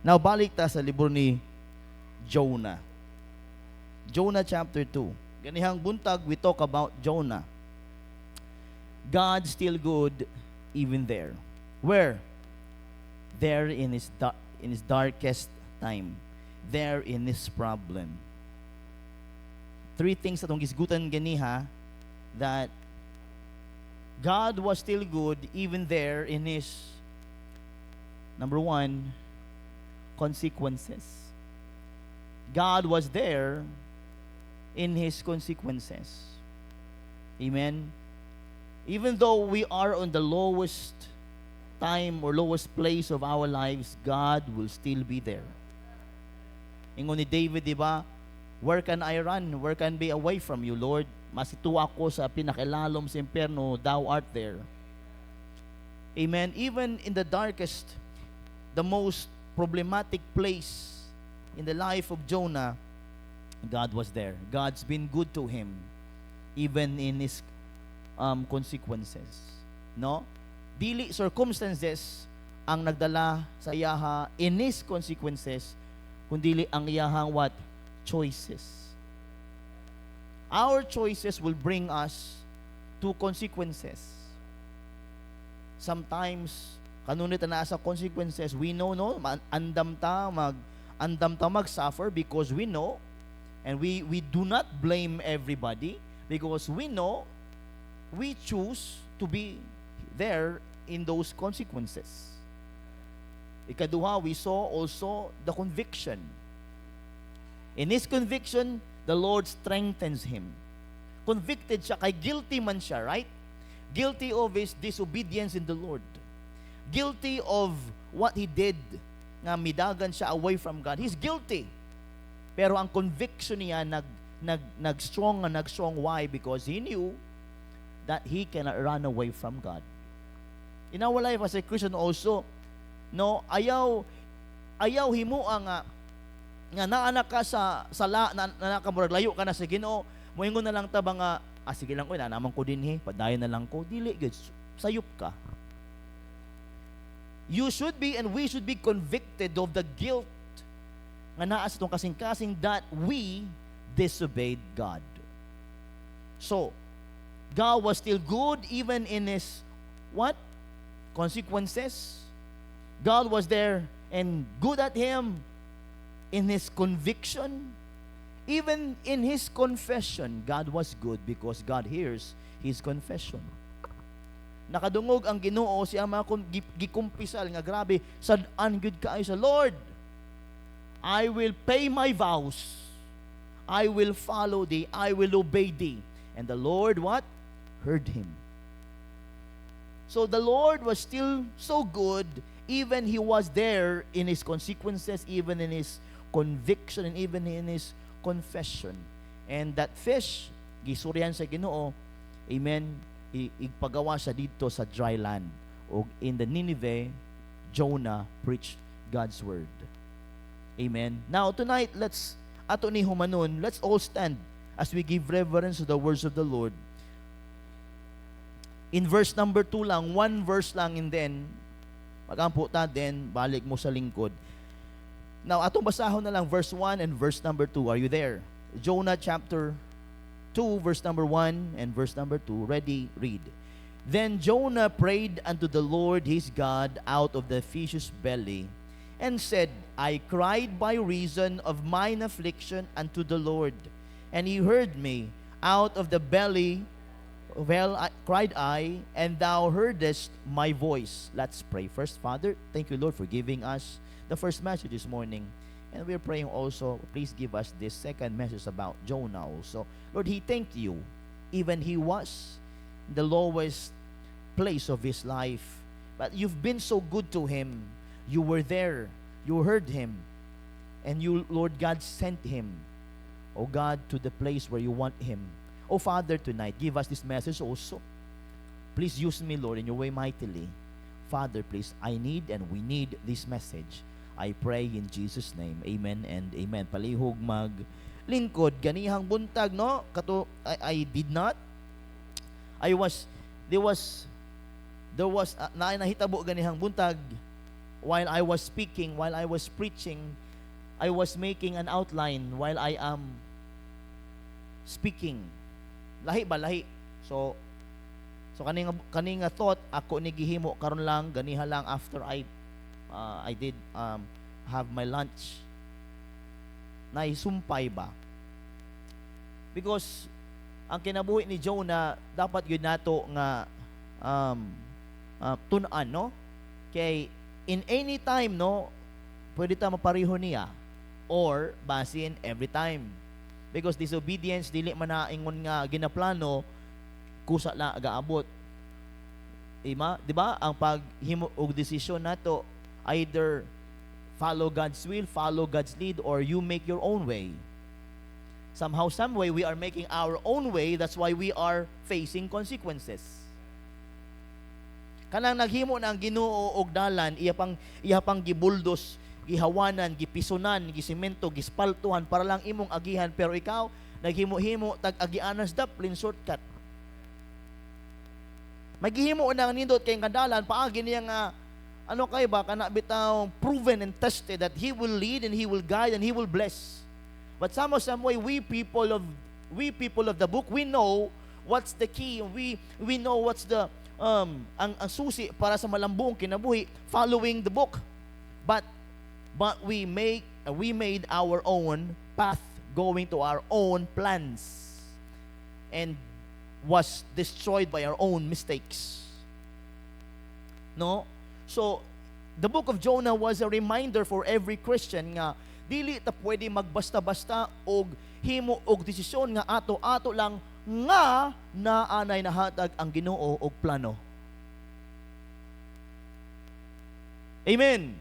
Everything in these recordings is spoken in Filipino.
Now, balik ta sa libro ni Jonah. Jonah chapter 2. Ganihang buntag, we talk about Jonah. God still good even there. Where? There in his darkest time. There in his problem. Three things atong gisgutan ganiha, that God was still good even there in his, number one, consequences. God was there in his consequences. Amen. Even though we are on the lowest time or lowest place of our lives, God will still be there. Ingon ni David, di ba? Where can I run? Where can be away from you, Lord? Masitu ako sa pinakilalom sa impyerno, thou art there. Amen. Even in the darkest, the most problematic place in the life of Jonah, God was there. God's been good to him, even in his consequences. No? Dili circumstances ang nagdala sa iyaha in his consequences, kundili ang iyahang what? Choices. Our choices will bring us to consequences. Sometimes kanunit na sa consequences, we know no, andam ta mag-suffer because we know, and we do not blame everybody because we know we choose to be there in those consequences. Ikaduha, we saw also the conviction. In his conviction, the Lord strengthens him. Convicted siya, kay guilty man siya, right? Guilty of his disobedience in the Lord. Guilty of what he did, nga midagan siya away from God. He's guilty. Pero ang conviction niya nag-strong. Why? Because he knew that he cannot run away from God. In our life as a Christian also, no, ayaw himuha nga naanak ka sa sala, nakamurag layo ka na sa Ginoo, moingon na lang ta ba nga, sige lang ko, naman ko din padayon na lang ko, dili good, sayop ka. You should be and we should be convicted of the guilt nga naa sa itong kasing-kasing that we disobeyed God. So, God was still good even in his what? Consequences. God was there and good at him in his conviction. Even in his confession, God was good because God hears his confession. Nakadungog ang Ginoo siya mga gikumpisal nga grabe, sad-an good kaayo sa Lord. I will pay my vows. I will follow thee. I will obey thee. And the Lord what? Heard him. So the Lord was still so good, even he was there in his consequences, even in his conviction, and even in his confession. And that fish, gisuryan sa Ginoo, amen, igpagawa siya dito sa dry land. O in the Nineveh, Jonah preached God's word. Amen. Now tonight, let's all stand as we give reverence to the words of the Lord. In verse number 2 lang, one verse lang, and then magampo ta, then balik mo sa lingkod. Now, atong basahon na lang verse 1 and verse number 2. Are you there? Jonah chapter 2, verse number 1 and verse number 2. Ready? Read. Then Jonah prayed unto the Lord his God out of the fish's belly, and said, I cried by reason of mine affliction unto the Lord, and he heard me. Out of the belly cried I, and thou heardest my voice. Let's pray first. Father, thank you, Lord, for giving us the first message this morning. And we're praying also, please give us this second message about Jonah also. Lord, he thanked you. Even he was in the lowest place of his life, but you've been so good to him. You were there. You heard him. And you, Lord God, sent him, oh God, to the place where you want him. Oh Father, tonight, give us this message also. Please use me, Lord, in your way mightily. Father, please, I need and we need this message. I pray in Jesus' name. Amen and amen. Palihog maglingkod. Ganihang buntag, no? I did not. There was nahitabo ganihang buntag. while I was speaking, while I was preaching, I was making an outline while I am speaking. Lahi ba? Lahi. So kaning thought ako ni gihimo karon lang ganiha lang after I did have my lunch. Naisumpay ba? Because ang kinabuhi ni Jonah dapat gyud nato nga tun-an, no? Kay in any time, no, pwede ta mapareho niya or basin every time. Because disobedience dili man na ingon nga ginaplano kusa la gaabot. Di ba? Ang paghimo og desisyon nato, either follow God's will, follow God's lead, or you make your own way. Somehow, some way, we are making our own way. That's why we are facing consequences. Kanang naghimo na ang Ginoo og dalan, iya pang gibuldos, gihawanan, gipisunan, gisemento, gispaltuhan para lang imong agihan, pero ikaw naghimo-himo tag agianas daplin shortcut. Maghihimo na nindot kay kadalan paagi niya nga ano kay ba kana bitaw proven and tested that He will lead and He will guide and He will bless. But some way we people of the book, we know what's the key. We know what's the ang susi para sa malambong kinabuhi, following the book. But we made our own path, going to our own plans, and was destroyed by our own mistakes. No? So the book of Jonah was a reminder for every Christian nga dili ta pwede magbasta-basta og himo og desisyon nga ato-ato lang nga naanay nahatag ang Ginoo og plano. Amen.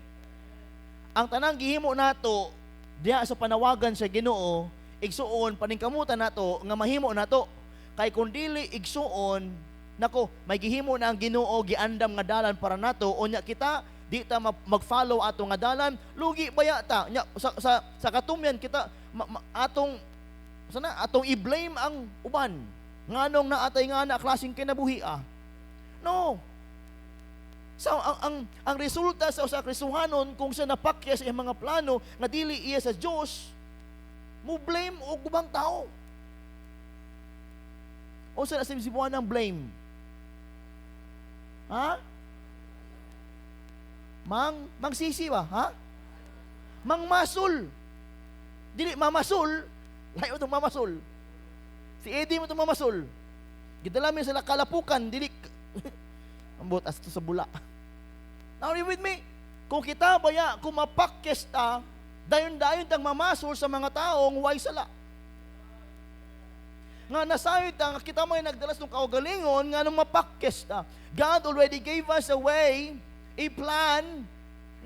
Ang tanang gihimo nato diha sa panawagan sa Ginoo, igsuon paningkamutan nato nga mahimo nato. Kay kung dili igsuon, nako, may gihimo na ang Ginoo giandam nga dalan para nato, unya kita di ta mag-follow ato nga dalan, lugi baya ta. Nya sa katumyan kita atong i-blame ang uban. Nganong naatay nga na klaseng kinabuhi No. So ang resulta sa Kristohanon kung sa napakya sa iyang mga plano nga dili iya sa Dios, mo blame og ubang tao. O sa nasimsibuan ng blame? Mangsisi ba? Mangmasul. Dili mamasul, layo itong mamasul. Si Eddie mo itong mamasul. Gidala mo sa kalapukan, dili ambot as to sa bula. Now, are you with me? Kung kita baya, kung mapakyes ta, dayon-dayon tang mamasul sa mga taong way sala. Nga nasayod ta, kita mo yung nagdalas ng kaugalingon, nga nung mapakyes ta. God already gave us a way, a plan,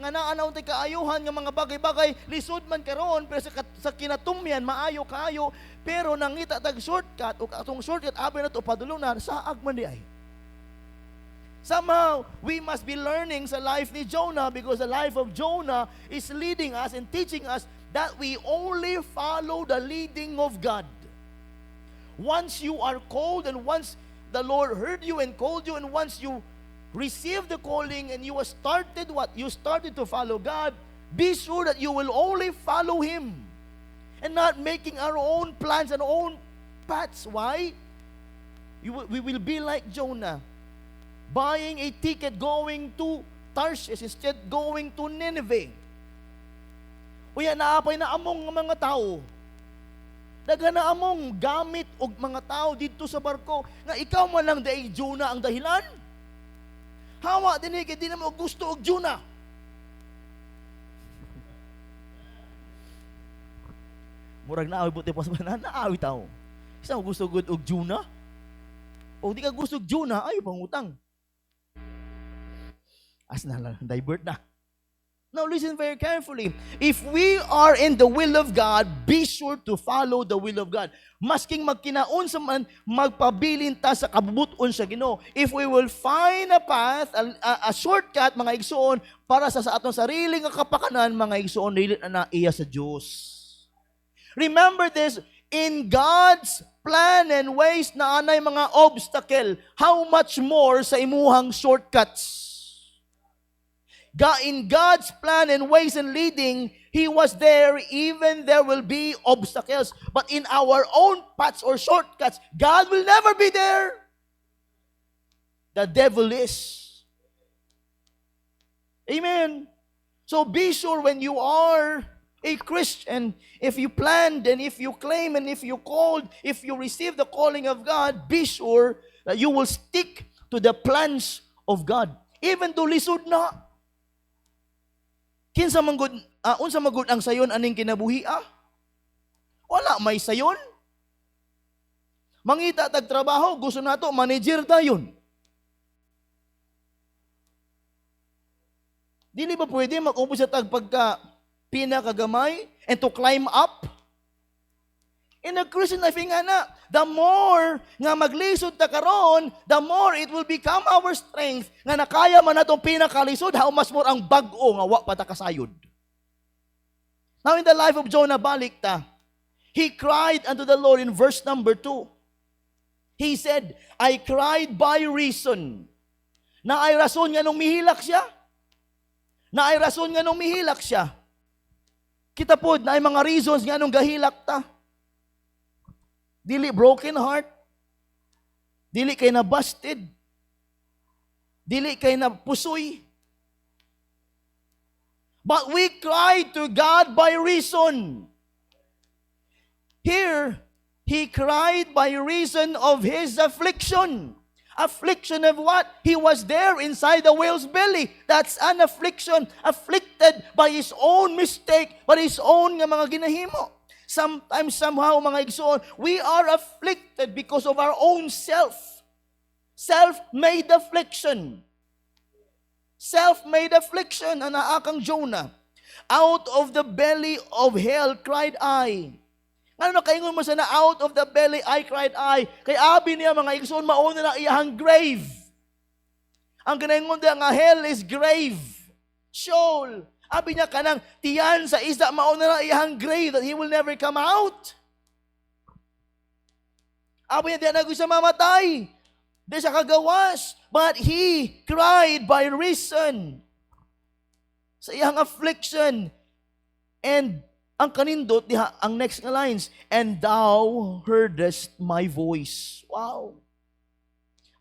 nga naanaw tayo kaayuhan ng mga bagay-bagay, lisod man karon pero sa kinatumyan, maayo kaayo, pero nangita tag shortcut, o atong shortcut, abi na ito, padulong na, saag man di ay. Somehow, we must be learning sa life ni Jonah because the life of Jonah is leading us and teaching us that we only follow the leading of God. Once you are called and once the Lord heard you and called you and once you received the calling and you started You started to follow God, be sure that you will only follow Him and not making our own plans and own paths. Why? We will be like Jonah, buying a ticket going to Tarshish instead going to Nineveh. Uya naapay na among mga tao. Nagana among gamit og mga tao dito sa barko nga ikaw man lang day Jonah ang dahilan. Hawa din kay di na mo gusto og Jonah. Murag naawi buti pa sa naawi tao. Isa mo gusto gud og Jonah? O di ka gusto og Jonah, ay pangutang. As na lang, divert na. Now listen very carefully. If we are in the will of God, be sure to follow the will of God. Masking magkinaon sa man, magpabilin ta sa kabubuton sa Ginoo. If we will find a path, a shortcut, mga igsoon, para sa atong sariling kapakanan, mga igsoon, dili na iya sa Diyos. Remember this, in God's plan and ways na anay mga obstacle, how much more sa imuhang shortcuts? God, in God's plan and ways and leading, He was there even there will be obstacles. But in our own paths or shortcuts, God will never be there. The devil is. Amen. So be sure when you are a Christian, if you planned and if you claim and if you called, if you receive the calling of God, be sure that you will stick to the plans of God. Even though lisod na. Kinsa man gud, unsa man gud ang sayon aning kinabuhi Wala may sayon. Mangita tag trabaho, gusto nato manager dayon. Dili ba pwede mag-ubos sa tag pagka pinakagamay and to climb up? In a Christian life nga na, the more nga maglisod ta karon, the more it will become our strength nga nakaya man natong pinakalisod, how much more ang bag-o nga wa pa ta kasayod. Now in the life of Jonah, balik ta, he cried unto the Lord in verse number 2. He said, I cried by reason. Na ay rason nga nung mihilak siya. Na ay rason nga nung mihilak siya. Kita pod na ay mga reasons nga nung gahilak ta. Dili broken heart. Dili kay na busted. Dili kay na pusoy. But we cried to God by reason. Here, he cried by reason of his affliction. Affliction of what? He was there inside the whale's belly. That's an affliction. Afflicted by his own mistake, by his own nga mga ginahimo. Sometimes, somehow, mga igsoon, we are afflicted because of our own self. Self-made affliction. Self-made affliction, ang naakang Jonah. Out of the belly of hell cried I. Ano na kaingon mo sana, out of the belly I cried I. Kay abi niya mga igsoon, mauna na iyahang grave. Ang ginaingon niya nga hell is grave. Sheol. Abi niya kanang tiyan sa isda mauna na iyahang grave that he will never come out. Abi niya diyan sa mamatay. Di siya kagawas. But he cried by reason sa iyang affliction. And ang kanindot, diha, ang next nga lines, and thou heardest my voice. Wow.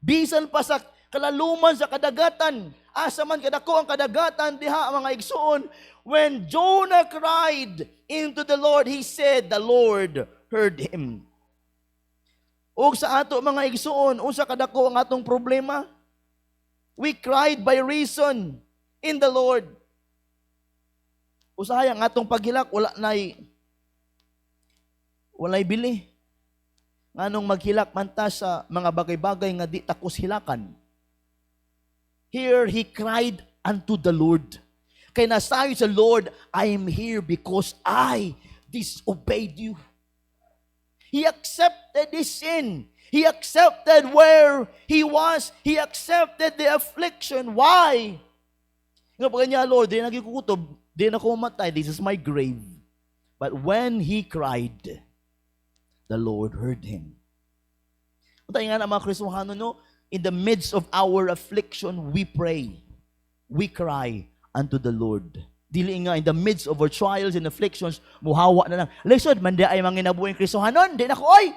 Bisan pa sa kalaluman sa kadagatan, asa man kadako ang kadagatan, diha mga igsoon, when Jonah cried into the Lord, he said, the Lord heard him. O sa ato mga igsoon, unsa kadako ang atong problema? We cried by reason in the Lord. Usahay ang atong paghilak, walay bili. Nganong maghilak man ta sa mga bagay-bagay nga di takos hilakan. Here he cried unto the Lord. Kay nasayo sa Lord, I am here because I disobeyed you. He accepted his sin. He accepted where he was. He accepted the affliction. Why? Nga pa kanya, Lord, di nagikukutob, di na ko matay, this is my grave. But when he cried, the Lord heard him. Tayo nga na mga Kristohano, no? In the midst of our affliction, we pray. We cry unto the Lord. Dili nga, in the midst of our trials and afflictions, muhawa na lang. Lesod, mandi ay mga inabuhin Kristohanon, di na ko, oy!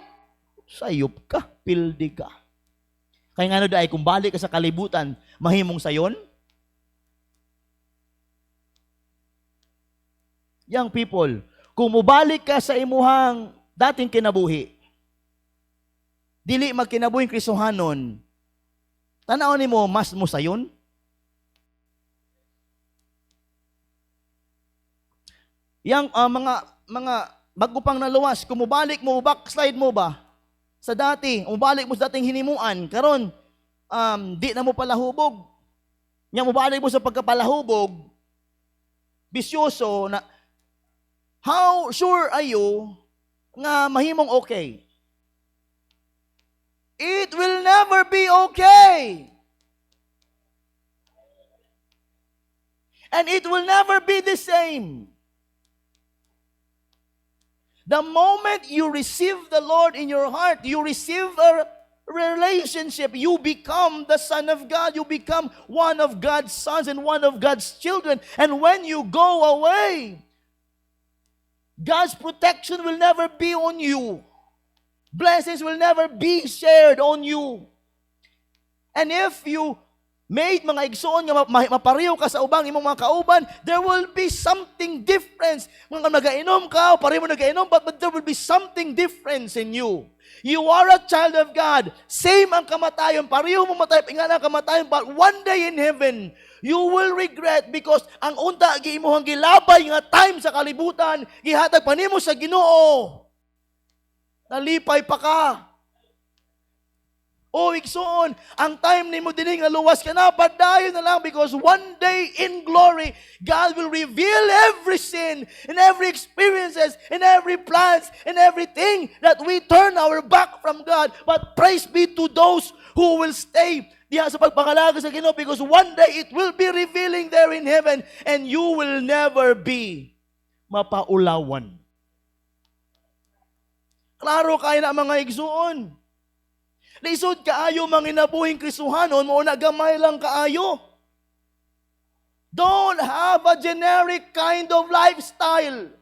Sayop ka, pildi ka. Kaya nga no, dahil kung balik ka sa kalibutan, mahimong sayon, young people, kung mubalik ka sa imuhang dating kinabuhi, dili magkinabuhing Kristohanon, tanaw ni mo, mas mo sayon? Yang mga bago pang naluwas, kung mubalik mo, backslide mo ba? Sa dati, mubalik mo sa dating hinimuan, karon di na mo palahubog. Yang mubalik mo sa pagkapalahubog, bisyoso na, how sure are you nga mahimong okay? It will never be okay. And it will never be the same. The moment you receive the Lord in your heart, you receive relationship, you become the son of God. You become one of God's sons and one of God's children. And when you go away, God's protection will never be on you. Blessings will never be shared on you. And if you made mga igsoon nga mapariw ka sa ubang imong mga kauban, there will be something different. Mga nagainom ka, pareho mo nagainom, but there will be something different in you. You are a child of God. Same ang kamatayon, pareho mo matay, ingana ang kamatayon, but one day in heaven, you will regret because ang unta giimuhang gilabay nga time sa kalibutan, gihatag pa nimo sa Ginoo. Nalipay pa ka. O igsoon, ang time ni mo din nga luwas ka na, padayon na lang because one day in glory, God will reveal every sin and every experiences and every plans and everything that we turn our back from God. But praise be to those who will stay diha sa pagpangalaga sa Ginoo because one day it will be revealing there in heaven and you will never be mapaulawan. Klaro kayo na mga igsoon. Lisod kaayo mga inabuhing Kristohanon, mo na gamay lang kaayo. Don't have a generic kind of lifestyle.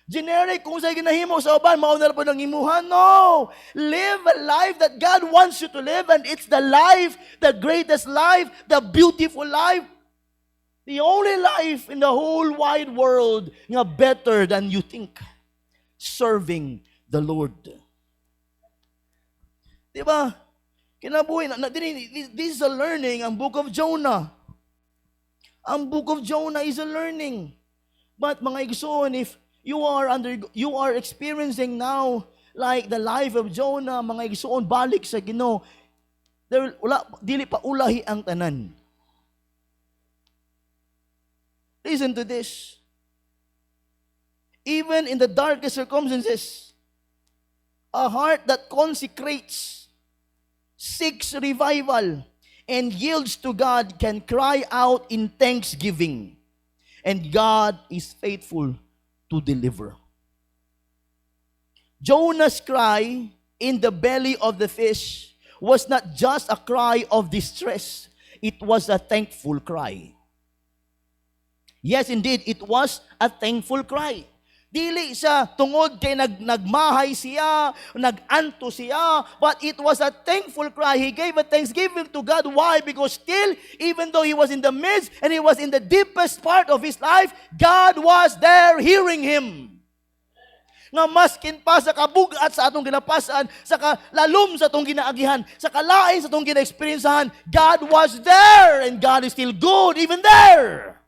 Generic kung sa'y ginahimo sa uban, mauna na po ng imuhan. No! Live a life that God wants you to live, and it's the life, the greatest life, the beautiful life, the only life in the whole wide world nga better than you think. Serving the Lord. Diba? Kinabuhi, this is a learning, ang book of Jonah. Ang book of Jonah is a learning. But mga igsoon, if you are experiencing now like the life of Jonah, mga igsoon, balik sa Ginoo, dili pa ulahi ang tanan. Listen to this. Even in the darkest circumstances, a heart that consecrates, seeks revival, and yields to God can cry out in thanksgiving. And God is faithful to deliver. Jonah's cry in the belly of the fish was not just a cry of distress. It was a thankful cry. Yes, indeed, it was a thankful cry. Dili siya tungod kay nagmahay siya, naganto siya, but it was a thankful cry. He gave a thanksgiving to God. Why? Because still, even though he was in the midst and he was in the deepest part of his life, God was there hearing him. Nga maskin pa sa kabugat sa atong ginapasan, sa kalalom sa atong ginaagihan, sa kalain sa atong gina-experiencehan, God was there and God is still good even there.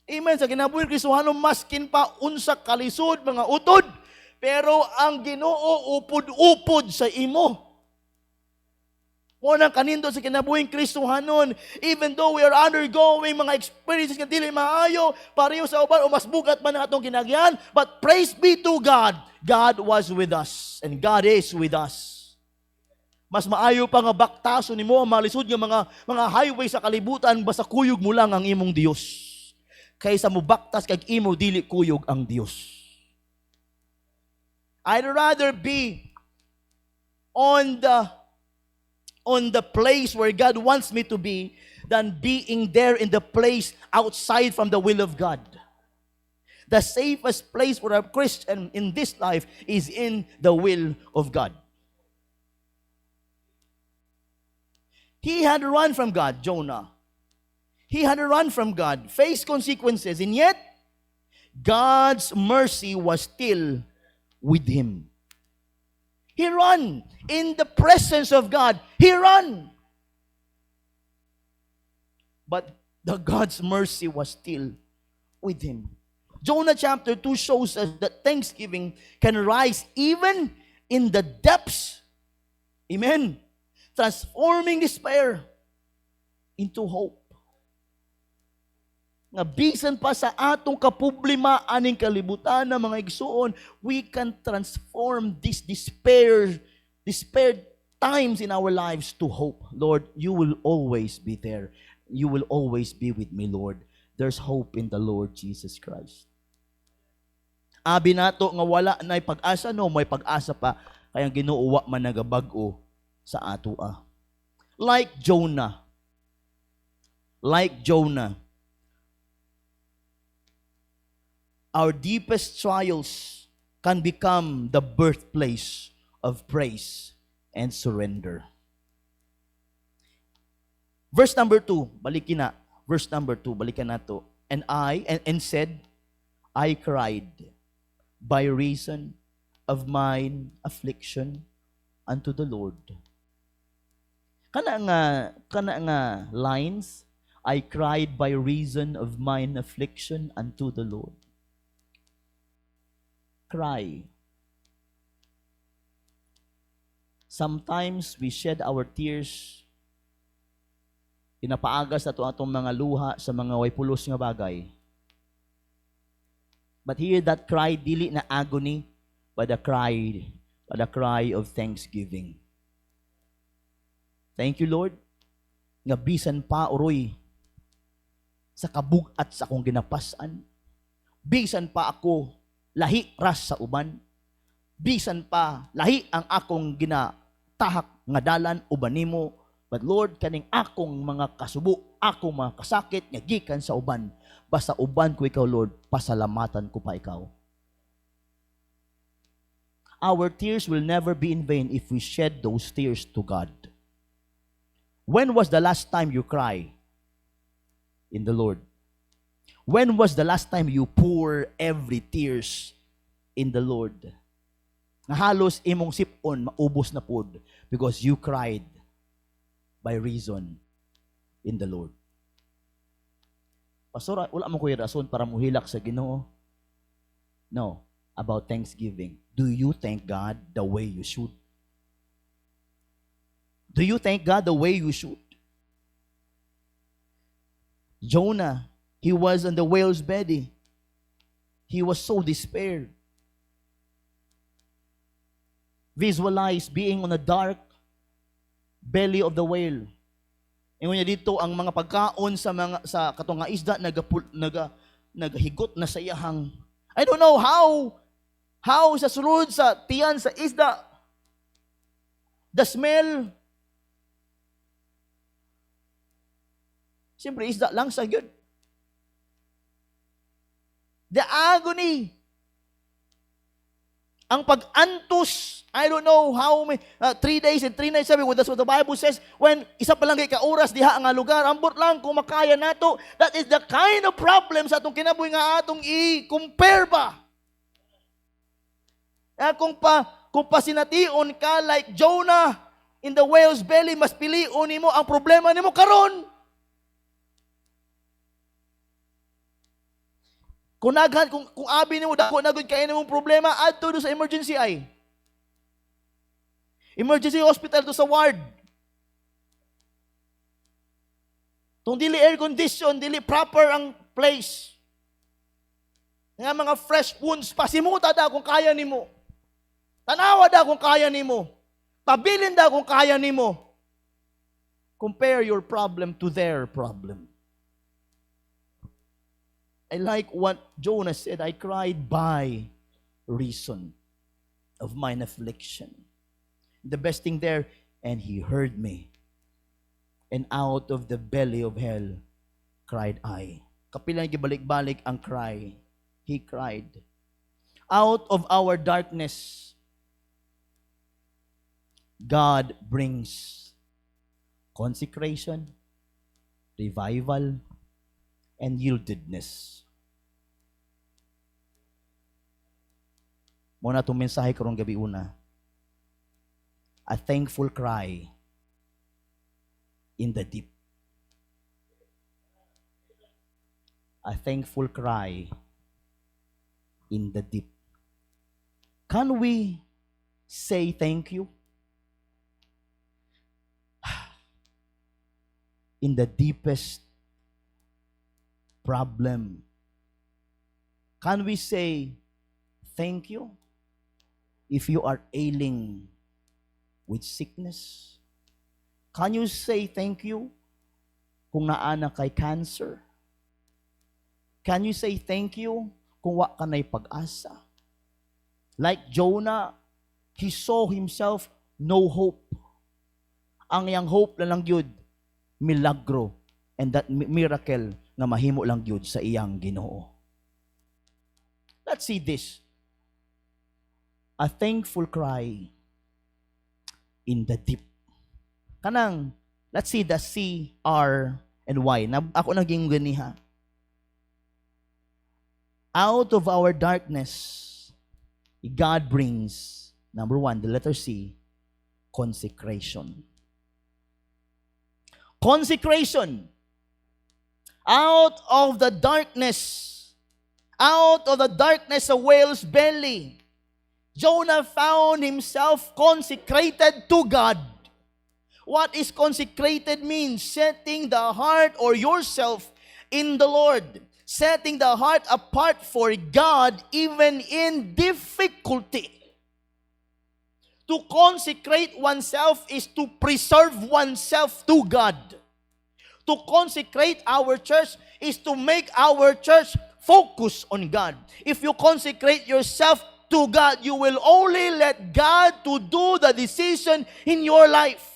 Amen. Sa kinabuhi Kristohanon, maskin pa unsa kalisod, mga utod, pero ang Ginoo upod-upod sa imo. Unang kanindo sa kinabuhing Kristohanon, even though we are undergoing mga experiences nga dili maayo, pareho sa uban o mas bugat man ang atong ginagyan, but praise be to God, God was with us and God is with us. Mas maayo pa nga baktaso nimo ang malisod nga mga highway sa kalibutan basta kuyog mo lang ang imong Dios. Kaysa mo baktas kag imo dili kuyog ang Dios. I'd rather be on the place where God wants me to be than being there in the place outside from the will of God. The safest place for a Christian in this life is in the will of God. He had run from God, Jonah. He had to run from God, face consequences, and yet God's mercy was still with him. He ran in the presence of God. He ran. But the God's mercy was still with him. Jonah chapter 2 shows us that thanksgiving can rise even in the depths. Amen. Transforming despair into hope. Nga bisan pa sa atong kaproblema aning kalibutan na mga igsoon, we can transform this despaired times in our lives to hope. Lord, you will always be there. You will always be with me, Lord. There's hope in the Lord Jesus Christ. Abi nato nga wala na pag-asa, no, may pag-asa pa kaya Ginoo wa man nagabag-o sa ato. Like Jonah, our deepest trials can become the birthplace of praise and surrender. Verse number 2, balikin na. Verse number 2, balikan na to. And said, I cried by reason of mine affliction unto the Lord. Kana nga lines, I cried by reason of mine affliction unto the Lord. Cry. Sometimes we shed our tears, pinapaagas ato atong mga luha sa mga way pulos nga bagay. But here that cry dili na agony, but a cry of thanksgiving. Thank you, Lord, nga bisan pa uroy sa kabugat sa akong ginapasan, bisan pa ako lahi ras sa uban, bisan pa lahi ang akong ginatahak nga dalan uban nimo, but Lord, kaning akong mga kasubo, akong mga kasakit nga gikan sa uban, basta uban ko ikaw, Lord, pasalamatan ko pa ikaw. Our tears will never be in vain if we shed those tears to God. When was the last time you cry in the Lord? When was the last time you pour every tears in the Lord? Nga halos imong sipon, maubos na pod because you cried by reason in the Lord. Pastor, wala mo ko'y rason para muhilak sa Ginoo. No, about thanksgiving. Do you thank God the way you should? Do you thank God the way you should? Jonah, he was on the whale's belly. He was so despaired. Visualize being on a dark belly of the whale. Ingon niya dito ang mga pagkaon sa katong nga isda nagahigot na sa iyahang. I don't know how sa sulod sa tiyan sa isda. The smell. Siyempre isda lang sa gyud. The agony. Ang pag-antos, I don't know how many, 3 days and 3 nights, sabi ko, that's what the Bible says, when isa pa lang kay kauras diha ang lugar, ambot lang kung makaya nato, that is the kind of problem sa atong kinabuhi nga atong i-compare ba? Kung pasination ka like Jonah in the whale's belly, mas piliun nimo ang problema nimo karon. Kung abi nimo dako na gud kay nimong problema, adto do sa emergency ay. Emergency hospital to sa ward. Tung dili air condition, dili proper ang place. Nga mga fresh wounds, pasimuta da kung kaya nimo. Tanawa da kung kaya nimo. Pabilin da kung kaya nimo. Compare your problem to their problem. I like what Jonah said, I cried by reason of mine affliction. The best thing there, and he heard me. And out of the belly of hell cried I. Kapilang gibalik-balik ang cry. He cried. Out of our darkness, God brings consecration, revival, and yieldedness. Muna itong mensahe karong gabi una. A thankful cry in the deep. A thankful cry in the deep. Can we say thank you? In the deepest problem. Can we say thank you if you are ailing with sickness? Can you say thank you kung naana kay cancer? Can you say thank you kung wa ka na'y pag-asa? Like Jonah, he saw himself no hope. Ang yang hope na lang yun, milagro, and that miracle nga mahimo lang yun sa iyang Ginoo. Let's see this. A thankful cry in the deep. Kanang, let's see the C, R, and Y. Ako naging ganiha. Out of our darkness, God brings, number one, the letter C, consecration. Consecration. Out of the darkness of whale's belly, Jonah found himself consecrated to God. What is consecrated means? Setting the heart or yourself in the Lord. Setting the heart apart for God even in difficulty. To consecrate oneself is to preserve oneself to God. To consecrate our church is to make our church focus on God. If you consecrate yourself to God, you will only let God to do the decision in your life.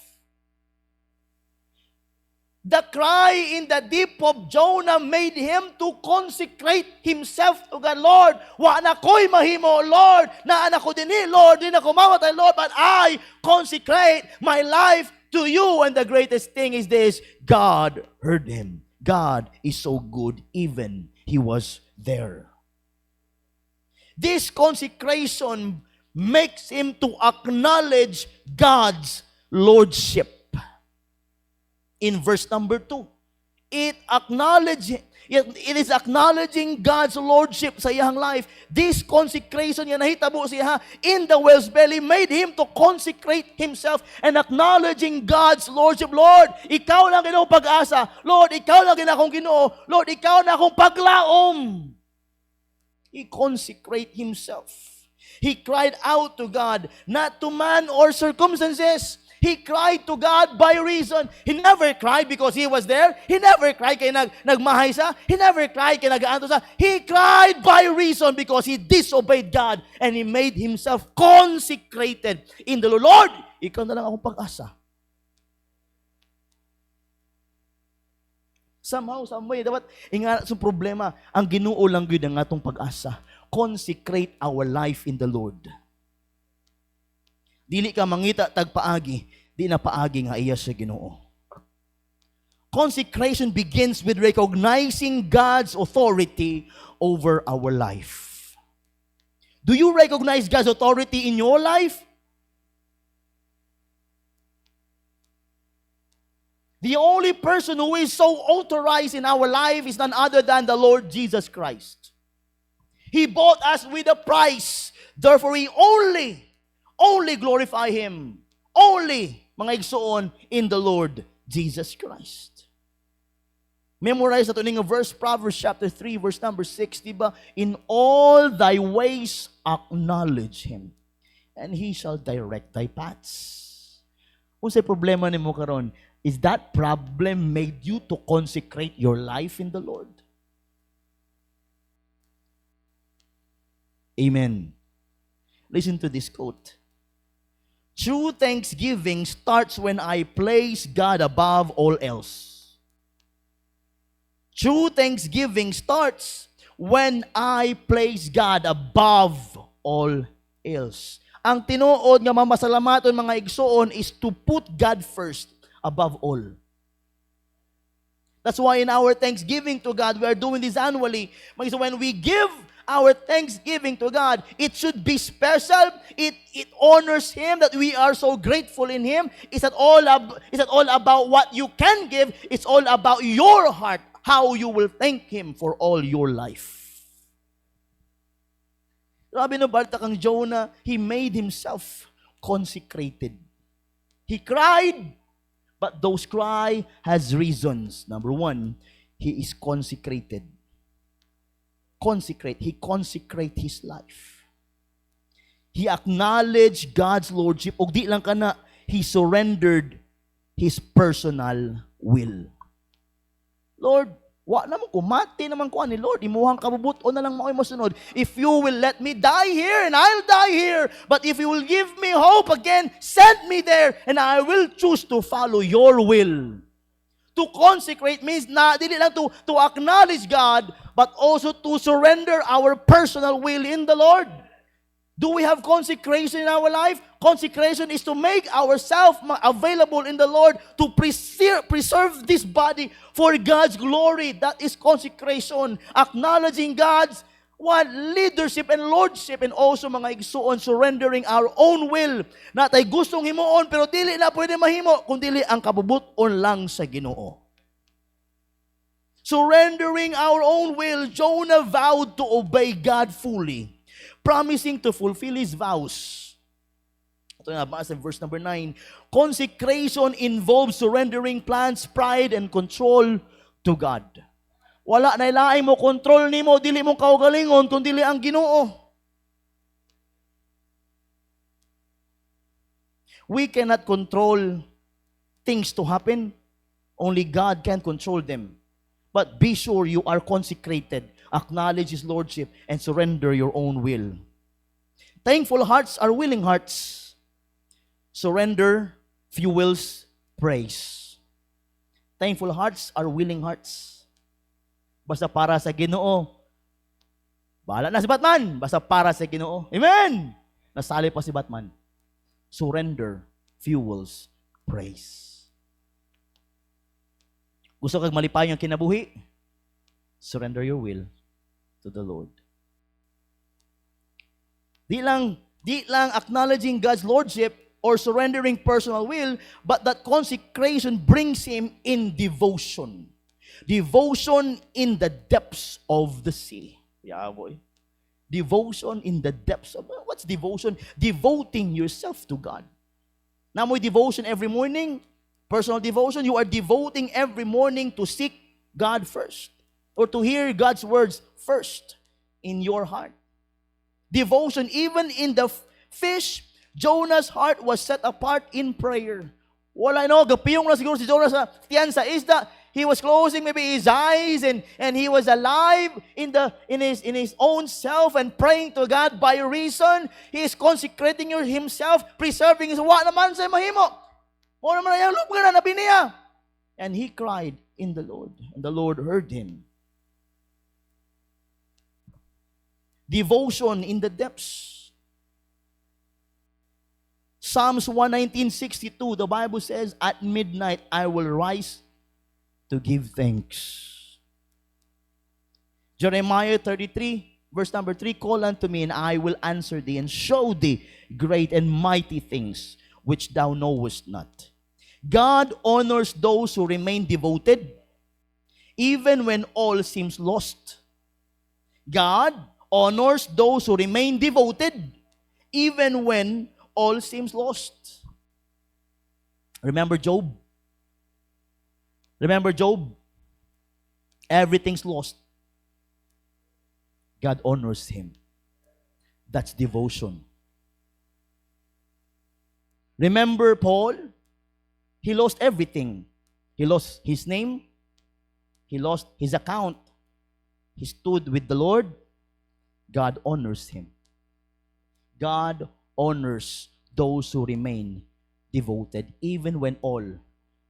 The cry in the deep of Jonah made him to consecrate himself to God. Lord, wa na ko'y mahimo, Lord. Naan ako din Lord. Din ako mamatay, Lord. But I consecrate my life to you. And the greatest thing is this: God heard him. God is so good, even he was there. This consecration makes him to acknowledge God's lordship. In verse number 2, it is acknowledging God's lordship sa iyang life. This consecration niya nahitabo siya in the whale's belly made him to consecrate himself and acknowledging God's lordship. Lord, ikaw lang ginoo pag-asa. Lord, ikaw lang akong Ginoo. Lord, ikaw na akong paglaom. He consecrate himself. He cried out to God, not to man or circumstances. He cried to God by reason. He never cried because he was there. He never cried kaya nagmahay sa. He never cried kaya nag-aanto sa. He cried by reason because he disobeyed God and he made himself consecrated in the Lord. Lord, ikaw na lang akong pag-asa. Somehow, some way, dapat ingana sa problema, ang Ginoo lang yun ang atong pag-asa. Consecrate our life in the Lord. Dili ka mangita tagpaagi, di na paagi nga iya sa Ginoo. Consecration begins with recognizing God's authority over our life. Do you recognize God's authority in your life? The only person who is so authorized in our life is none other than the Lord Jesus Christ. He bought us with a price. Therefore, we only glorify Him. Only, mga igsoon, in the Lord Jesus Christ. Memorize na ito ng verse, Proverbs chapter 3, verse number 6, diba? In all thy ways acknowledge Him, and He shall direct thy paths. Kung sa problema ni mo karon, is that problem made you to consecrate your life in the Lord? Amen. Listen to this quote. True thanksgiving starts when I place God above all else. True thanksgiving starts when I place God above all else. Ang tinuod nga mamasalamaton mga igsoon is to put God first above all. That's why in our thanksgiving to God, we are doing this annually. So when we give our thanksgiving to God, it should be special. It honors Him that we are so grateful in Him. Is that all about what you can give? It's all about your heart, how you will thank Him for all your life. Grabe no, balta kang Jonah, he made himself consecrated. He cried, but those cry has reasons. Number one, he is consecrated. He consecrate his life. He acknowledged God's lordship. Og di lang kana, he surrendered his personal will. Lord, Wa naman ko, mati naman ko ni Lord. Imuhang kabubuton na lang mao'y masunod. If you will let me die here, and I'll die here. But if you will give me hope again, send me there, and I will choose to follow your will. To consecrate means na dili lang to acknowledge God, but also to surrender our personal will in the Lord. Do we have consecration in our life? Consecration is to make ourselves available in the Lord to preserve this body for God's glory. That is consecration. Acknowledging God's leadership and lordship, and also mga igsuon, surrendering our own will. Na tay gustong himuon pero dili na pwede mahimo kung dili ang kabubuton lang sa Ginoo. Surrendering our own will, Jonah vowed to obey God fully, promising to fulfill his vows. Ito na, basa verse number 9. Consecration involves surrendering plans, pride, and control to God. Wala na ilaay mo, control ni mo, dili mo kaugalingon, kung dili ang Ginoo. We cannot control things to happen. Only God can control them. But be sure you are consecrated. Acknowledge His Lordship and surrender your own will. Thankful hearts are willing hearts. Surrender fuels praise. Thankful hearts are willing hearts. Basta para sa Ginoo. Bahala na si Batman. Basta para sa Ginoo. Amen! Nasali pa si Batman. Surrender fuels praise. Gusto kang malipay ang kinabuhi? Surrender your will to the Lord. Di lang acknowledging God's Lordship or surrendering personal will, but that consecration brings him in devotion. Devotion in the depths of the sea. Yeah, boy. Devotion in the depths of... What's devotion? Devoting yourself to God. Now, mo devotion every morning, personal devotion, you are devoting every morning to seek God first, or to hear God's words first in your heart. Devotion, even in the fish, Jonah's heart was set apart in prayer. Wala gapiyong na siguro si Jonah sa tiyan sa isda. He was closing maybe his eyes and he was alive in his own self and praying to God by reason. He is consecrating himself, preserving his wa naman sa mahimo. O naman yung lupa na nabiniya. And he cried in the Lord, and the Lord heard him. Devotion in the depths. Psalms 119:62, the Bible says, at midnight I will rise to give thanks. Jeremiah 33, verse number 3, call unto me, and I will answer thee, and show thee great and mighty things, which thou knowest not. God honors those who remain devoted, even when all seems lost. God honors those who remain devoted, even when all seems lost. Remember Job? Remember Job? Everything's lost. God honors him. That's devotion. Remember Paul? He lost everything. He lost his name. He lost his account. He stood with the Lord. God honors him. God honors those who remain devoted even when all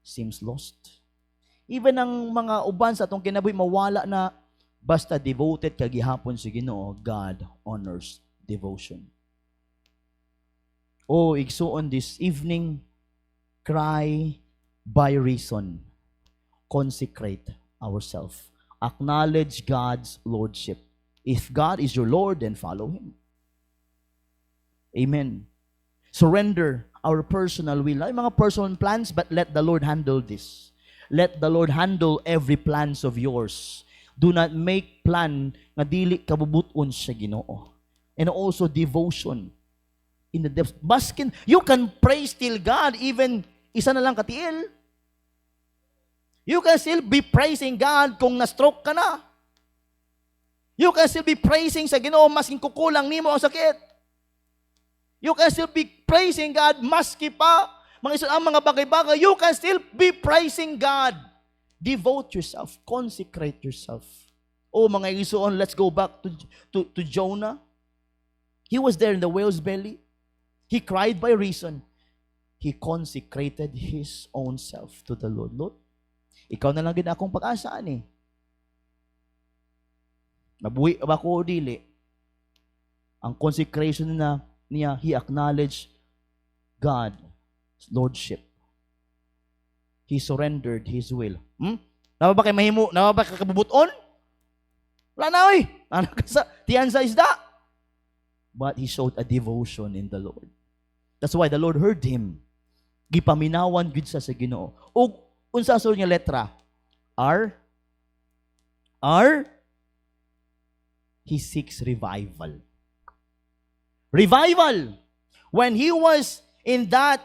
seems lost. Even ang mga uban sa atong kinabuhi mawala na, basta devoted ka gihapon sa Ginoo, God honors devotion. Oh, igsuon this evening, cry by reason. Consecrate ourselves. Acknowledge God's lordship. If God is your Lord, then follow Him. Amen. Surrender our personal will. Ay mga personal plans, but let the Lord handle this. Let the Lord handle every plans of yours. Do not make plan nga dili kabubuton sa Ginoo. And also devotion in the depths. Baskin, you can pray still God even isa na lang katiil. You can still be praising God kung na-stroke ka na. You can still be praising sa Ginoo maskin kukulang nimo ang sakit. You can still be praising God maski pa ang mga bagay-bagay. You can still be praising God Devote yourself. Consecrate yourself. Oh, mga igsoon, let's go back to Jonah. He was there in the whale's belly. He cried by reason. He consecrated his own self to the Lord. Lord, ikaw na lang din akong pag-asaan eh. Nabuhi ba ko o dili? Ang consecration niya, he acknowledged God's lordship. He surrendered his will. Nawa ba kay mahimo? Nawa ba kakabubuton? Wala na oy. Ano ka sa tiyan sa isda? But he showed a devotion in the Lord. That's why the Lord heard him. Gipaminawan gid sa Ginoo. Ug unsa sa nga letra? R. He seeks revival. Revival. When he was in that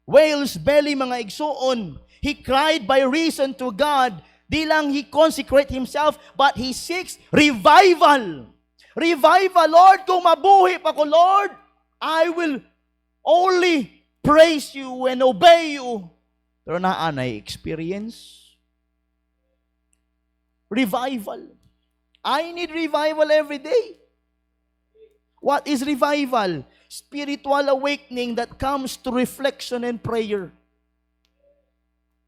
whale's belly, mga igsoon, he cried by reason to God. Di lang he consecrate himself, but he seeks revival. Revival, Lord, kung mabuhi pa ko, Lord, I will only praise you and obey you. Pero naanay experience. Revival. I need revival every day. What is revival? Spiritual awakening that comes to reflection and prayer.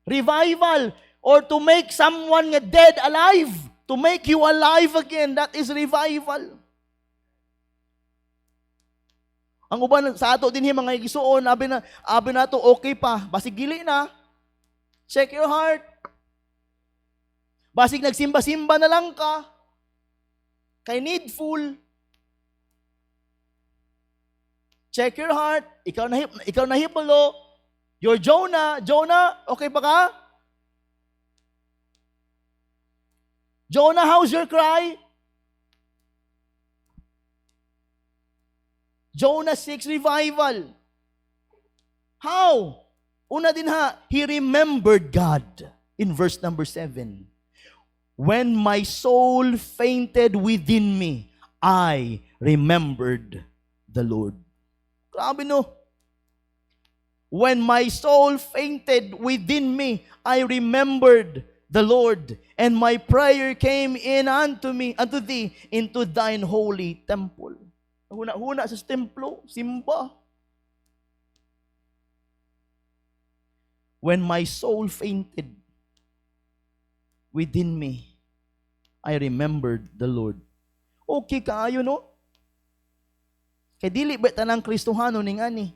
Revival, or to make someone dead alive, to make you alive again, that is revival. Ang uban sa ato din mga igisuon, abi na to okay pa, basig gili na. Check your heart. Basig nagsimba-simba na lang ka. Kay needful. Check your heart. Ikaw na hipolo. You're Jonah. Jonah, okay pa ka? Jonah, how's your cry? Jonah 6 revival. How? Una din ha, he remembered God in verse number 7. When my soul fainted within me, I remembered the Lord. Grabe no. When my soul fainted within me, I remembered the Lord, and my prayer came in unto thee, into thine holy temple. Huna-huna sa templo, simba. When my soul fainted within me, I remembered the Lord. Okay kaayo no? Kay dili ba tanang Kristohano ning ani?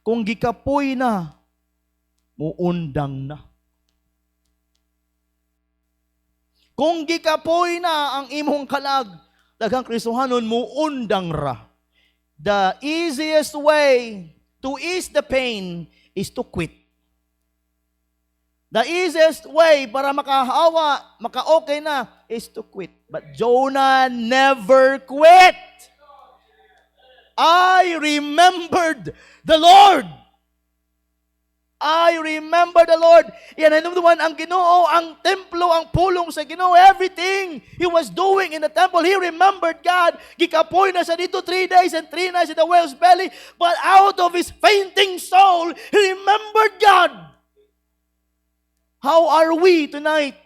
Kung gikapoy na, muundang na. Kung gikapoy na ang imong kalag, daghang Kristohanon muundang ra. The easiest way to ease the pain is to quit. The easiest way para makahawa, maka-okay na, is to quit. But Jonah never quit. I remembered the Lord. I remember the Lord. Yan ay naman ang Ginoo, ang templo, ang pulong sa Ginoo, everything he was doing in the temple, he remembered God. Gikapoy na sa dito 3 days and 3 nights in the whale's belly, but out of his fainting soul, he remembered God. How are we tonight?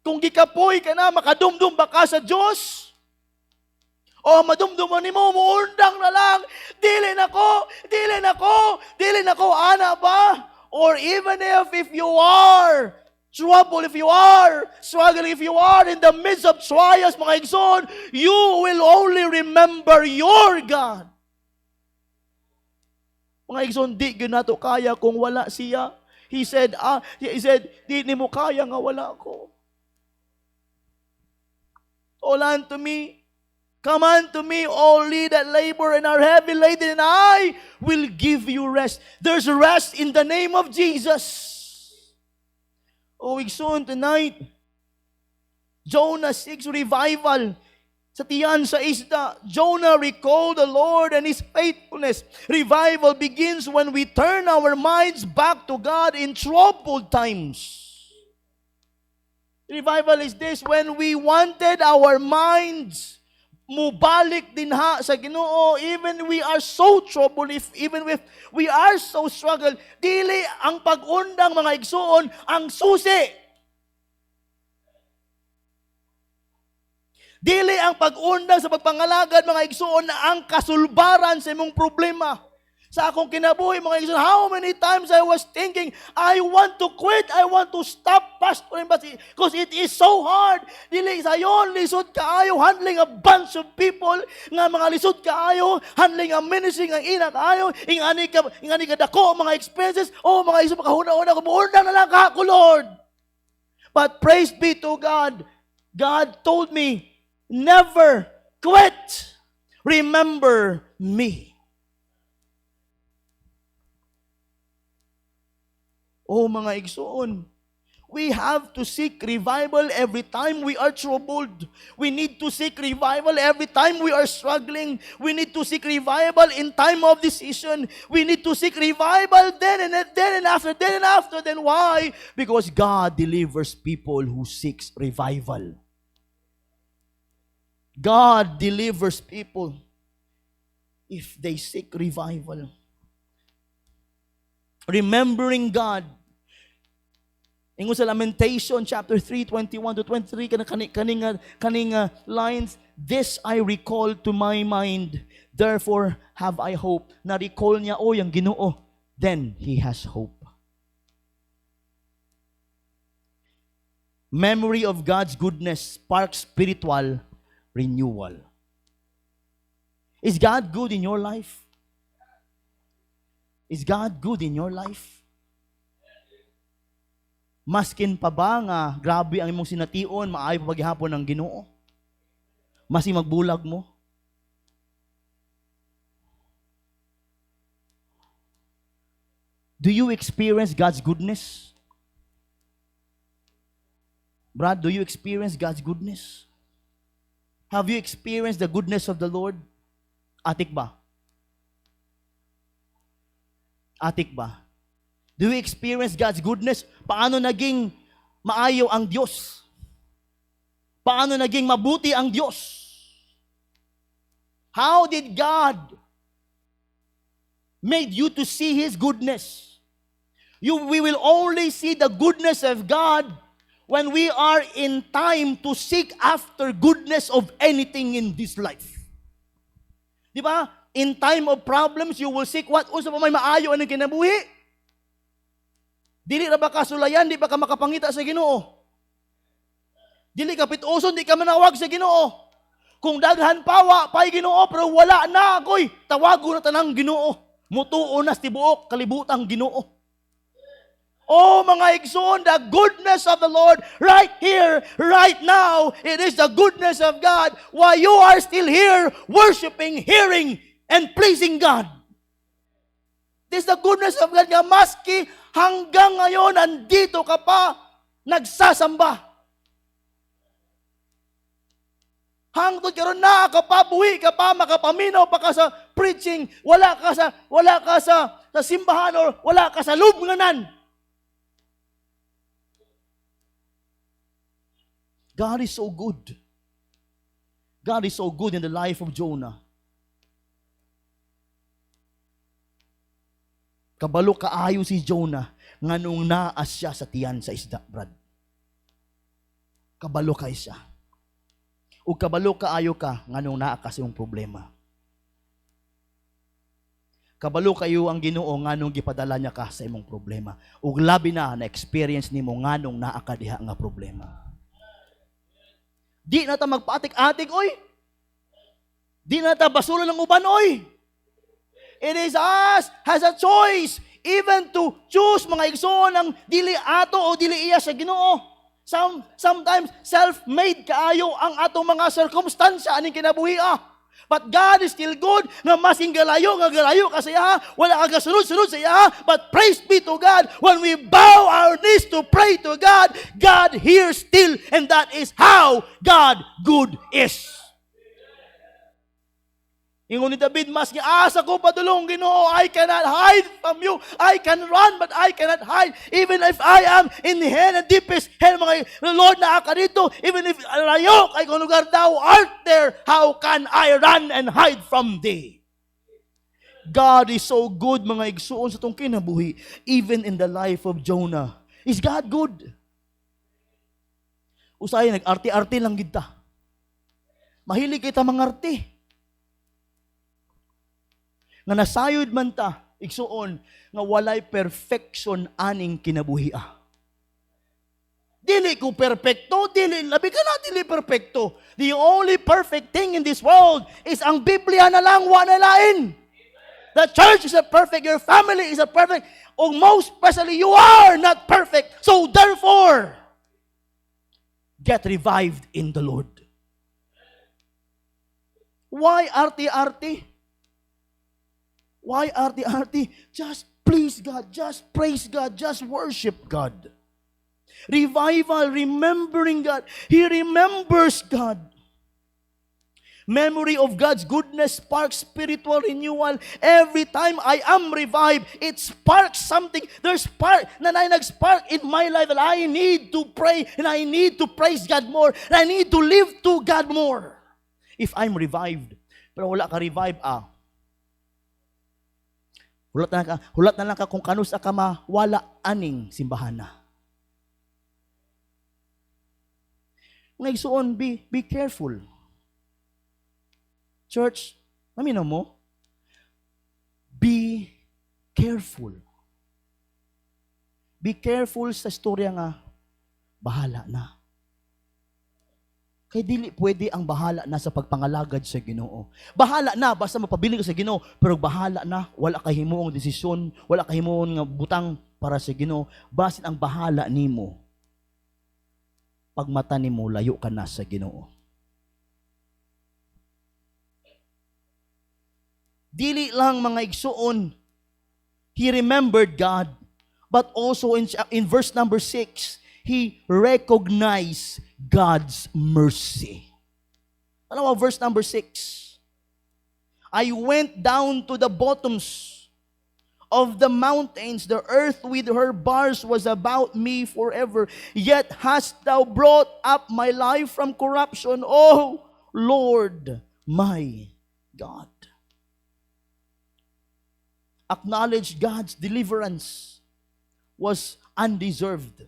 Kung gikapoy ka na, makadumdum ba ka sa Diyos? O madumduman ni mo, muundang na lang, dili nako, ana ba? Or even if you are trouble, if you are struggling, if you are in the midst of trials, mga igsoon, you will only remember your God. Mga igsoon, di gyud nato kaya kung wala siya. He said, di ni mo kaya nga wala ko. All unto me, come unto me, all ye that labor and are heavy laden, and I will give you rest. There's rest in the name of Jesus. Oh, igsoon tonight, Jonah 6 revival. Sa tiyan sa isda, Jonah recalled the Lord and His faithfulness. Revival begins when we turn our minds back to God in troubled times. Revival is this, when we wanted our minds, mubalik din ha sa Ginoo, even we are so troubled, even if we are so struggle, dili ang pag-undang mga igsoon ang susi. Dili ang pag-undang sa pagpangalagad mga igsoon na ang kasulbaran sa imong problema. Sa akong kinabuhi, mga igsoon, how many times I was thinking, I want to quit, I want to stop pastoring, because it is so hard. Dili sayon, lisod kaayo, handling a bunch of people, nga mga lisod kaayo, handling a ministry, nga ina kaayo, ingani ka dako, mga expenses, mga igsoon, makahuna-una, kumuundang na lang ka ako, Lord. But praise be to God, God told me, never quit. Remember me. Mga igsoon, we have to seek revival every time we are troubled. We need to seek revival every time we are struggling. We need to seek revival in time of decision. We need to seek revival then and after. Then why? Because God delivers people who seeks revival. God delivers people if they seek revival. Remembering God. Ingon sa Lamentation chapter 3, 21-23, kaning lines, this I recall to my mind, therefore have I hope. Na-recall niya, ang Ginoo, then he has hope. Memory of God's goodness sparks spiritual renewal. Is God good in your life? Is God good in your life? Maskin pa ba nga grabe ang imong sination, maayo pa paghihapon ng Ginoo? Masi magbulag mo? Do you experience God's goodness? Brad, do you experience God's goodness? Have you experienced the goodness of the Lord? Atik ba? Atik ba? Do you experience God's goodness? Paano naging maayo ang Diyos? Paano naging mabuti ang Diyos? How did God made you to see His goodness? We will only see the goodness of God when we are in time to seek after goodness of anything in this life. Di ba? In time of problems, you will seek what? Unsa pa may maayo ang kinabuhi? Dili ra ba kasulayan, di ba ka makapangita sa Ginoo? Dili ka pituson, di ka manawag sa Ginoo. Kung daghan pawa pay Ginoo, pero wala na ako'y tawago na tanang Ginoo. Mutuo na tibuok kalibutang Ginoo. Mga igsoon, the goodness of the Lord right here, right now, it is the goodness of God. While you are still here, worshiping, hearing, and pleasing God. This is the goodness of God nga maski hanggang ngayon andito ka pa nagsasamba. Hangtod karon na ka pa, buhi ka pa, makapaminaw pa ka sa preaching, wala ka sa simbahan or wala ka sa lubnganan. God is so good. God is so good in the life of Jonah. Kabalo kaayo si Jonah nganong naas siya sa tiyan sa isda, Brad. Kabalo kay siya. Ug kabalo kaayo ka nganong naa ka sa imong problema. Kabalo kayo ang Ginoo nganong gipadala niya ka sa imong problema. Ug labi na experience nimo nganong naa ka diha nga problema. Di na ta magpaatik-atik oy. Di na ta basulo ng uban oy. It is us has a choice even to choose mga igsoon ang dili ato o dili iya sa Ginoo. Sometimes self-made kaayo ang atong mga circumstansya aning kinabuhi. But God is still good nga masing galayo ka sa iya, wala ka gasunod-sunod sa iya. But praise be to God, when we bow our knees to pray to God, God hears still, and that is how God good is. Ingon ni David, mas giasa ko padulong Ginoo, I cannot hide from you. I can run, but I cannot hide. Even if I am in the hell and deepest hell, mga Lord, naa ka dito. Even if layo kay kung lugar thou art there, how can I run and hide from thee? God is so good, mga igsuon sa itong kinabuhi. Even in the life of Jonah, is God good? Usay, nag-arti-arti lang kita. Mahilig kita mangarti. Nga nasayod man ta, igsuon, nga walay perfection aning kinabuhi. Dili ko perfecto, labi ka na, dili perfecto. The only perfect thing in this world is ang Biblia na lang, wa na lain. The church is a perfect, your family is a perfect, or most especially, you are not perfect. So therefore, get revived in the Lord. Why arti-arti? Why arti-arti? Just please God, just praise God, just worship God. Revival, remembering God. He remembers God. Memory of God's goodness sparks spiritual renewal. Every time I am revived, it sparks something. There's spark na nag-spark in my life that I need to pray and I need to praise God more and I need to live to God more. If I'm revived. Pero wala ka revive, Hulat na lang ka kung kanus ka wala aning simbahana. Mga igsuon, be careful. Church, naminaw mo? Be careful. Be careful sa istorya nga, bahala na. Kaya dili pwede ang bahala na sa pagpangalagad sa Ginoo. Bahala na, basta mapabiling ka sa Ginoo, pero bahala na, wala ka himuong desisyon, wala ka himuong nga butang para sa Ginoo. Basin ang bahala nimo. Pag mata nimo, layo ka na sa Ginoo. Dili lang mga igsuon, he remembered God, but also in verse number 6, he recognized God's mercy. Ano ba verse number 6? I went down to the bottoms of the mountains, the earth with her bars was about me forever. Yet hast thou brought up my life from corruption, O Lord my God. Acknowledge God's deliverance was undeserved,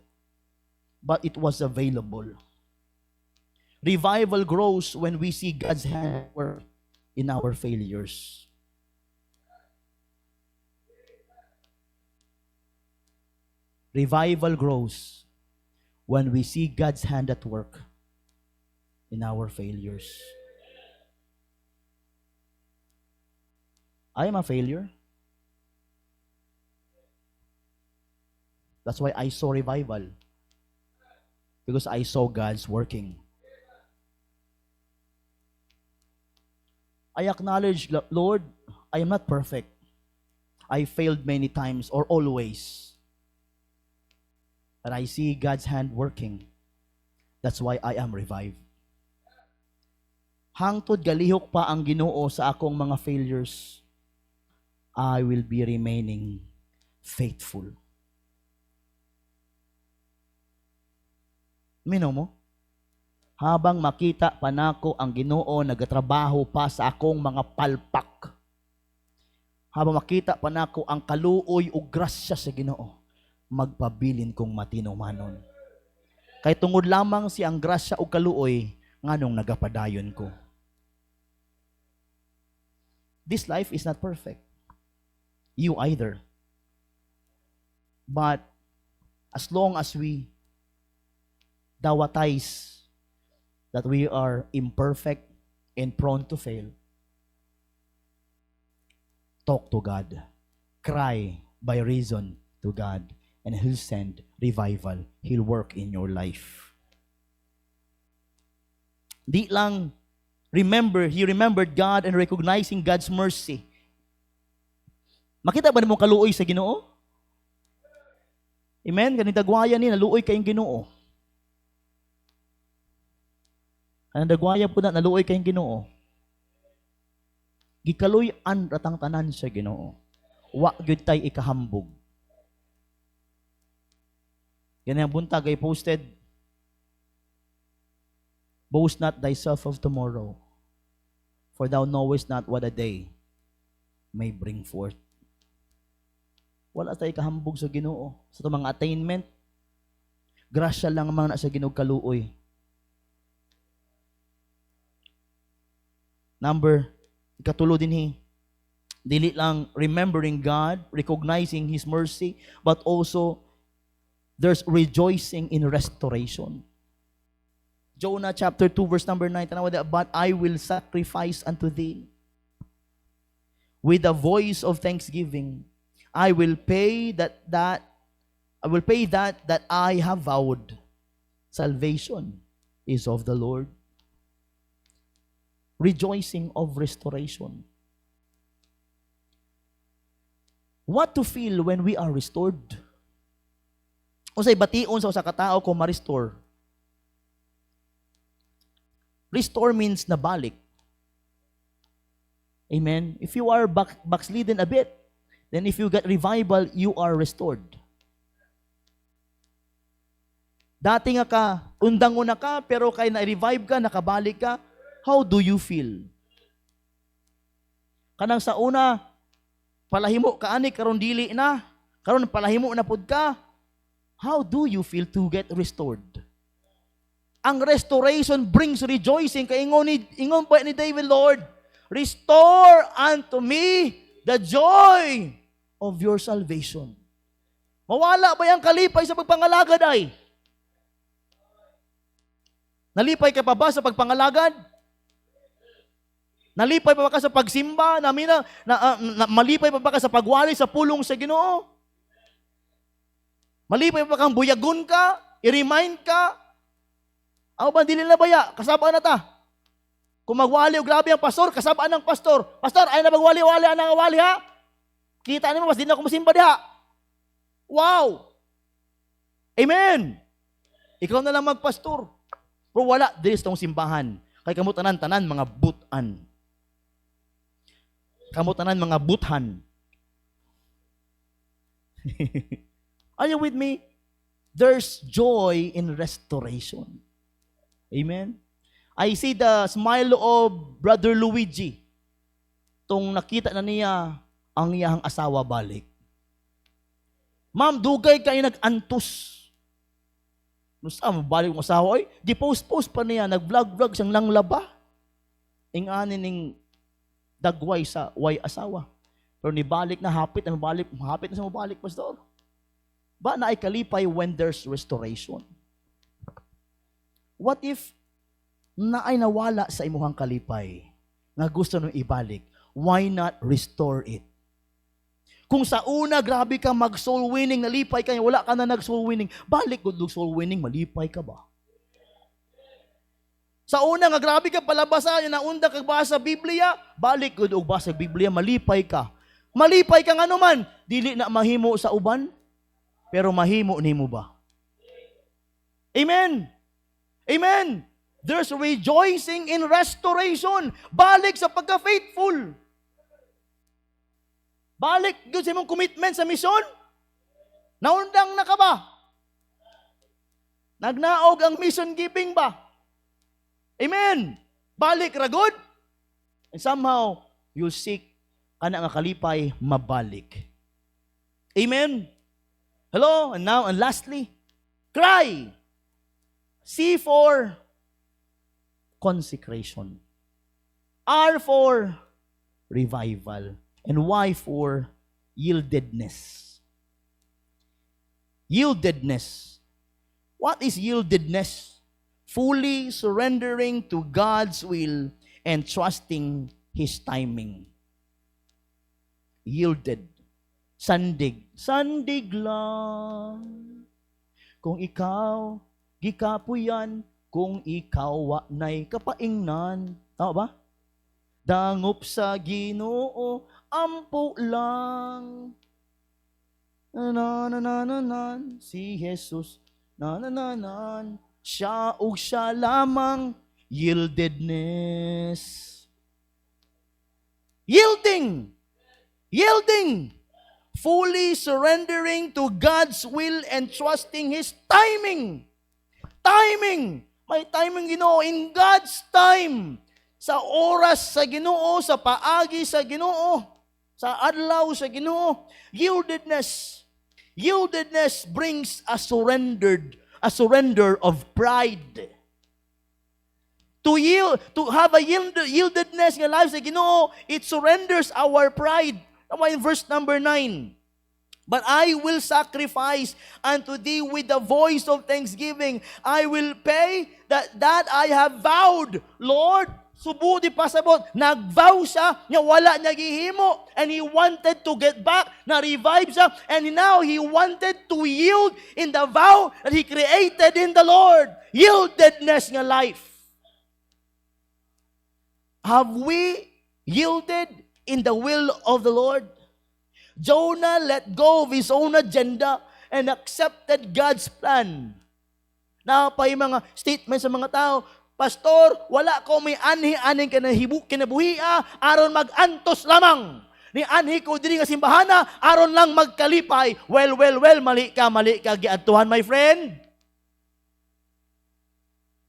but it was available. Revival grows when we see God's hand work in our failures. Revival grows when we see God's hand at work in our failures. I am a failure. That's why I saw revival. Because I saw God's working. I acknowledge, Lord, I am not perfect. I failed many times or always. But I see God's hand working. That's why I am revived. Hangtod galihok pa ang Ginoo sa akong mga failures, I will be remaining faithful. Minaw mo? Habang makita pa nako ang Ginoo nagatrabaho pa sa akong mga palpak. Habang makita pa nako ang kaluoy o grasya sa Ginoo, magpabilin kong matinumanon. Kay tungod lamang si ang grasya o kaluoy nganong nagapadayon ko. This life is not perfect. You either. But as long as we dawatize that we are imperfect and prone to fail, talk to God. Cry by reason to God, and He'll send revival. He'll work in your life. Di lang he remembered God and recognizing God's mercy. Makita ba mo kaluoy sa Ginoo? Amen? Kanitagwaya ni, naluoy kayong Ginoo. Kanitagwaya po na, naluoy kayong Ginoo. Gikaluy-an ratang tanan sa Ginoo. Wa gyud tay ikahambog. Yan ang buntag ay posted. Boast not thyself of tomorrow, for thou knowest not what a day may bring forth. Wala tayo kahambog sa Ginoo. Sa mga attainment, grasya lang ang mga nasa Ginoo kaluoy. Number, ikatulo din dili lang remembering God, recognizing His mercy, but also there's rejoicing in restoration. Jonah chapter 2 verse number 9, but I will sacrifice unto thee with a voice of thanksgiving. I will pay that I have vowed. Salvation is of the Lord. Rejoicing of restoration. What to feel when we are restored? Unsay bation sa usa ka tawo kung ma-restore? Restore means nabalik. Amen? If you are backslidden a bit, then if you get revival, you are restored. Dati nga ka, undang-una ka, pero kay na-revive ka, nakabalik ka, how do you feel? Kanang sa una, palahimo ka ani, karon dili na, karon palahimo na pud ka, how do you feel to get restored? Ang restoration brings rejoicing. Kay ingon pa ni David, Lord, restore unto me the joy of your salvation. Mawala ba yung kalipay sa pagpangalagad ay? Nalipay ka pa ba sa pagpangalagad? Nalipay pa ba ka sa pagsimba? Malipay pa ba ka sa pagwali sa pulong sa Ginoo? Malipay pa ba kang buyagon ka? I-remind ka? Ako ba, dili na baya? Kasabaan na ta. Kung magwali o grabe ang pastor, kasabaan ng pastor. Pastor, ay na magwali-wali, anang awali ha? Kita niyo, mas di na kumusimba diha. Wow! Amen! Ikaw na lang magpastor. Pero wala, dili sa simbahan. Kay kamutanan-tanan, mga butan. Kamutanan, mga buthan. Are you with me? There's joy in restoration. Amen? I see the smile of Brother Luigi. Tung nakita na niya ang iyang asawa balik. Ma'am, dugay kayo nag-antos. Nusa, balik mo asawa, oy, di post-post pa niya, nag-vlog-vlog siyang langlaba. Ingani ning dagway sa way asawa. Pero nibalik na, hapit na siya mabalik, pastor. Ba na ay kalipay when there's restoration? What if na ay nawala sa imuhang kalipay nga gusto nung ibalik? Why not restore it? Kung sa una, grabe ka mag-soul winning, nalipay ka, wala ka na nag-soul winning, balik good soul winning, malipay ka ba? Sa una nga, grabe ka palabasa, yung naunda ka basa Biblia, balik good og basa Biblia, malipay ka. Malipay ka nga naman, dili na mahimo sa uban, pero mahimo nimo ba? Amen! Amen! There's rejoicing in restoration. Balik sa pagka-faithful. Balik yun sa imong commitment sa mission. Naundang na ka ba? Nagnaog ang mission giving ba? Amen! Balik ra good. And somehow, you seek kana nga kalipay, mabalik. Amen? Hello? And now, and lastly, cry. C for consecration. R for revival. And Y for yieldedness. Yieldedness. What is yieldedness? Fully surrendering to God's will and trusting His timing. Yielded. Sandig. Sandig lang. Kung ikaw, gikapuyan, kung ikaw wa nay kapaingnan. Tama ba? Dangop sa Ginoo, ampo lang. Nanananan, si Jesus, nanananan, siya ug siya lamang, yieldedness. Yielding. Yielding. Fully surrendering to God's will and trusting His timing. Timing. May timing, Ginoo, in God's time. Sa oras sa Ginoo, sa paagi sa Ginoo, sa adlaw sa Ginoo. Yieldedness. Yieldedness brings a surrender of pride. To have a yieldedness in life sa Ginoo, it surrenders our pride. In verse number 9. But I will sacrifice unto thee with the voice of thanksgiving. I will pay that I have vowed. Lord, subo di pasabot. Nag-vow siya, nga wala niya gihimo. And he wanted to get back, na-revive siya. And now he wanted to yield in the vow that he created in the Lord. Yieldedness nga life. Have we yielded in the will of the Lord? Jonah let go of his own agenda and accepted God's plan. Napay mga statements sa mga tao, Pastor, wala ko may anhi-aning kinabuhia, aron mag-antos lamang. Ni anhi ko diri nga simbahana, aron lang magkalipay. Well, mali ka giadtuhan, my friend.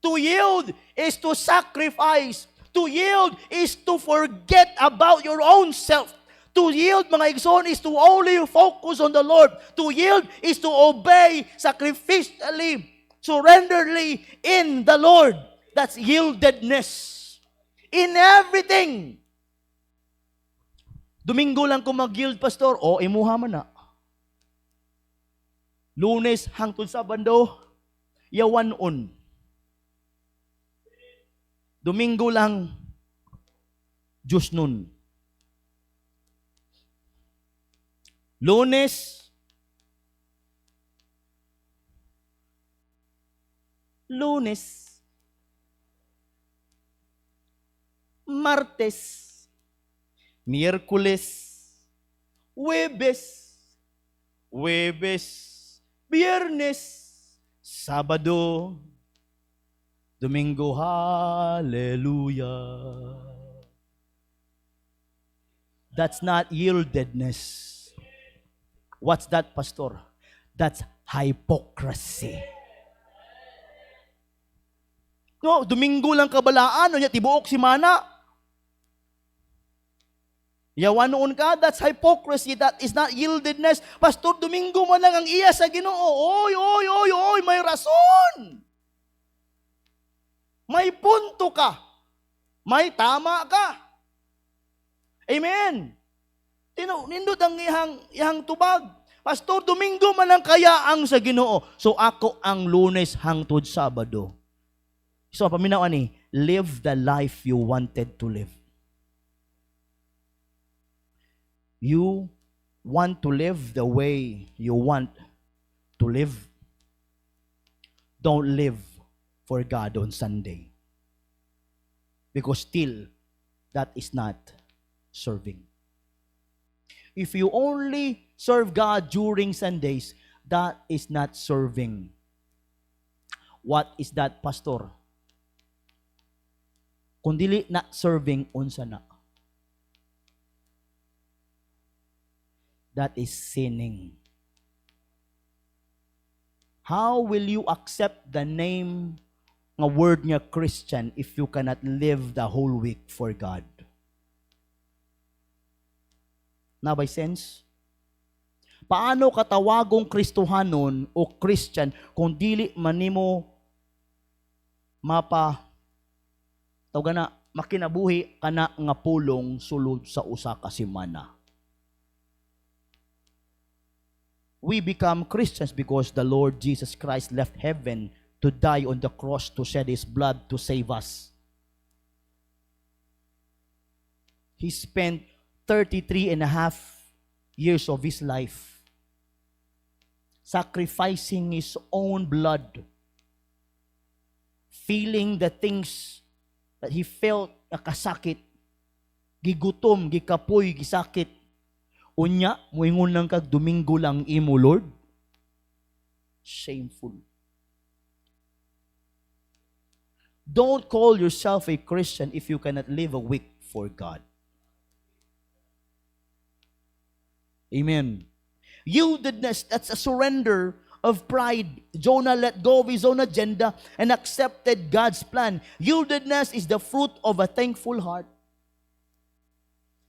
To yield is to sacrifice. To yield is to forget about your own self. To yield, mga igsoon, is to only focus on the Lord. To yield is to obey sacrificially, surrenderly in the Lord. That's yieldedness. In everything. Domingo lang kung mag-yield, Pastor. O, imuha man na. Lunes hangtod Sabado, yawanon. Domingo lang, Diyos nun. Lunes, Martes, Miyerkules, Huwebes, Biyernes, Sabado, Domingo, hallelujah. That's not yieldedness. What's that, Pastor? That's hypocrisy. No, Domingo lang kabalaan, no, tibuok si mana. Yawanon ka, that's hypocrisy. That is not yieldedness. Pastor, Domingo man lang ang iya sa Ginoo. Oy, may rason. May punto ka. May tama ka. Amen. Nindot ang ihang tubag. Pastor, Domingo man ang kayaang sa Ginoo. So ako ang Lunes hangtod Sabado. So paminaw ani, live the life you wanted to live. You want to live the way you want to live. Don't live for God on Sunday. Because still, that is not serving. If you only serve God during Sundays, that is not serving. What is that, Pastor? Kung dili na serving, unsa na? That is sinning. How will you accept the name nga word nga Christian if you cannot live the whole week for God? Na by sense? Paano katawagong Kristohanon o Christian kung dili manimo makinabuhi kana nga pulong sulod sa usa ka semana? We become Christians because the Lord Jesus Christ left heaven to die on the cross to shed His blood to save us. He spent 33 and a half years of His life sacrificing His own blood, feeling the things that He felt nakasakit, gigutom, gikapoy, gisakit. Unya, muingon lang kag Domingo lang imo, Lord. Shameful. Don't call yourself a Christian if you cannot live a week for God. Amen. Yieldedness, that's a surrender of pride. Jonah let go of his own agenda and accepted God's plan. Yieldedness is the fruit of a thankful heart.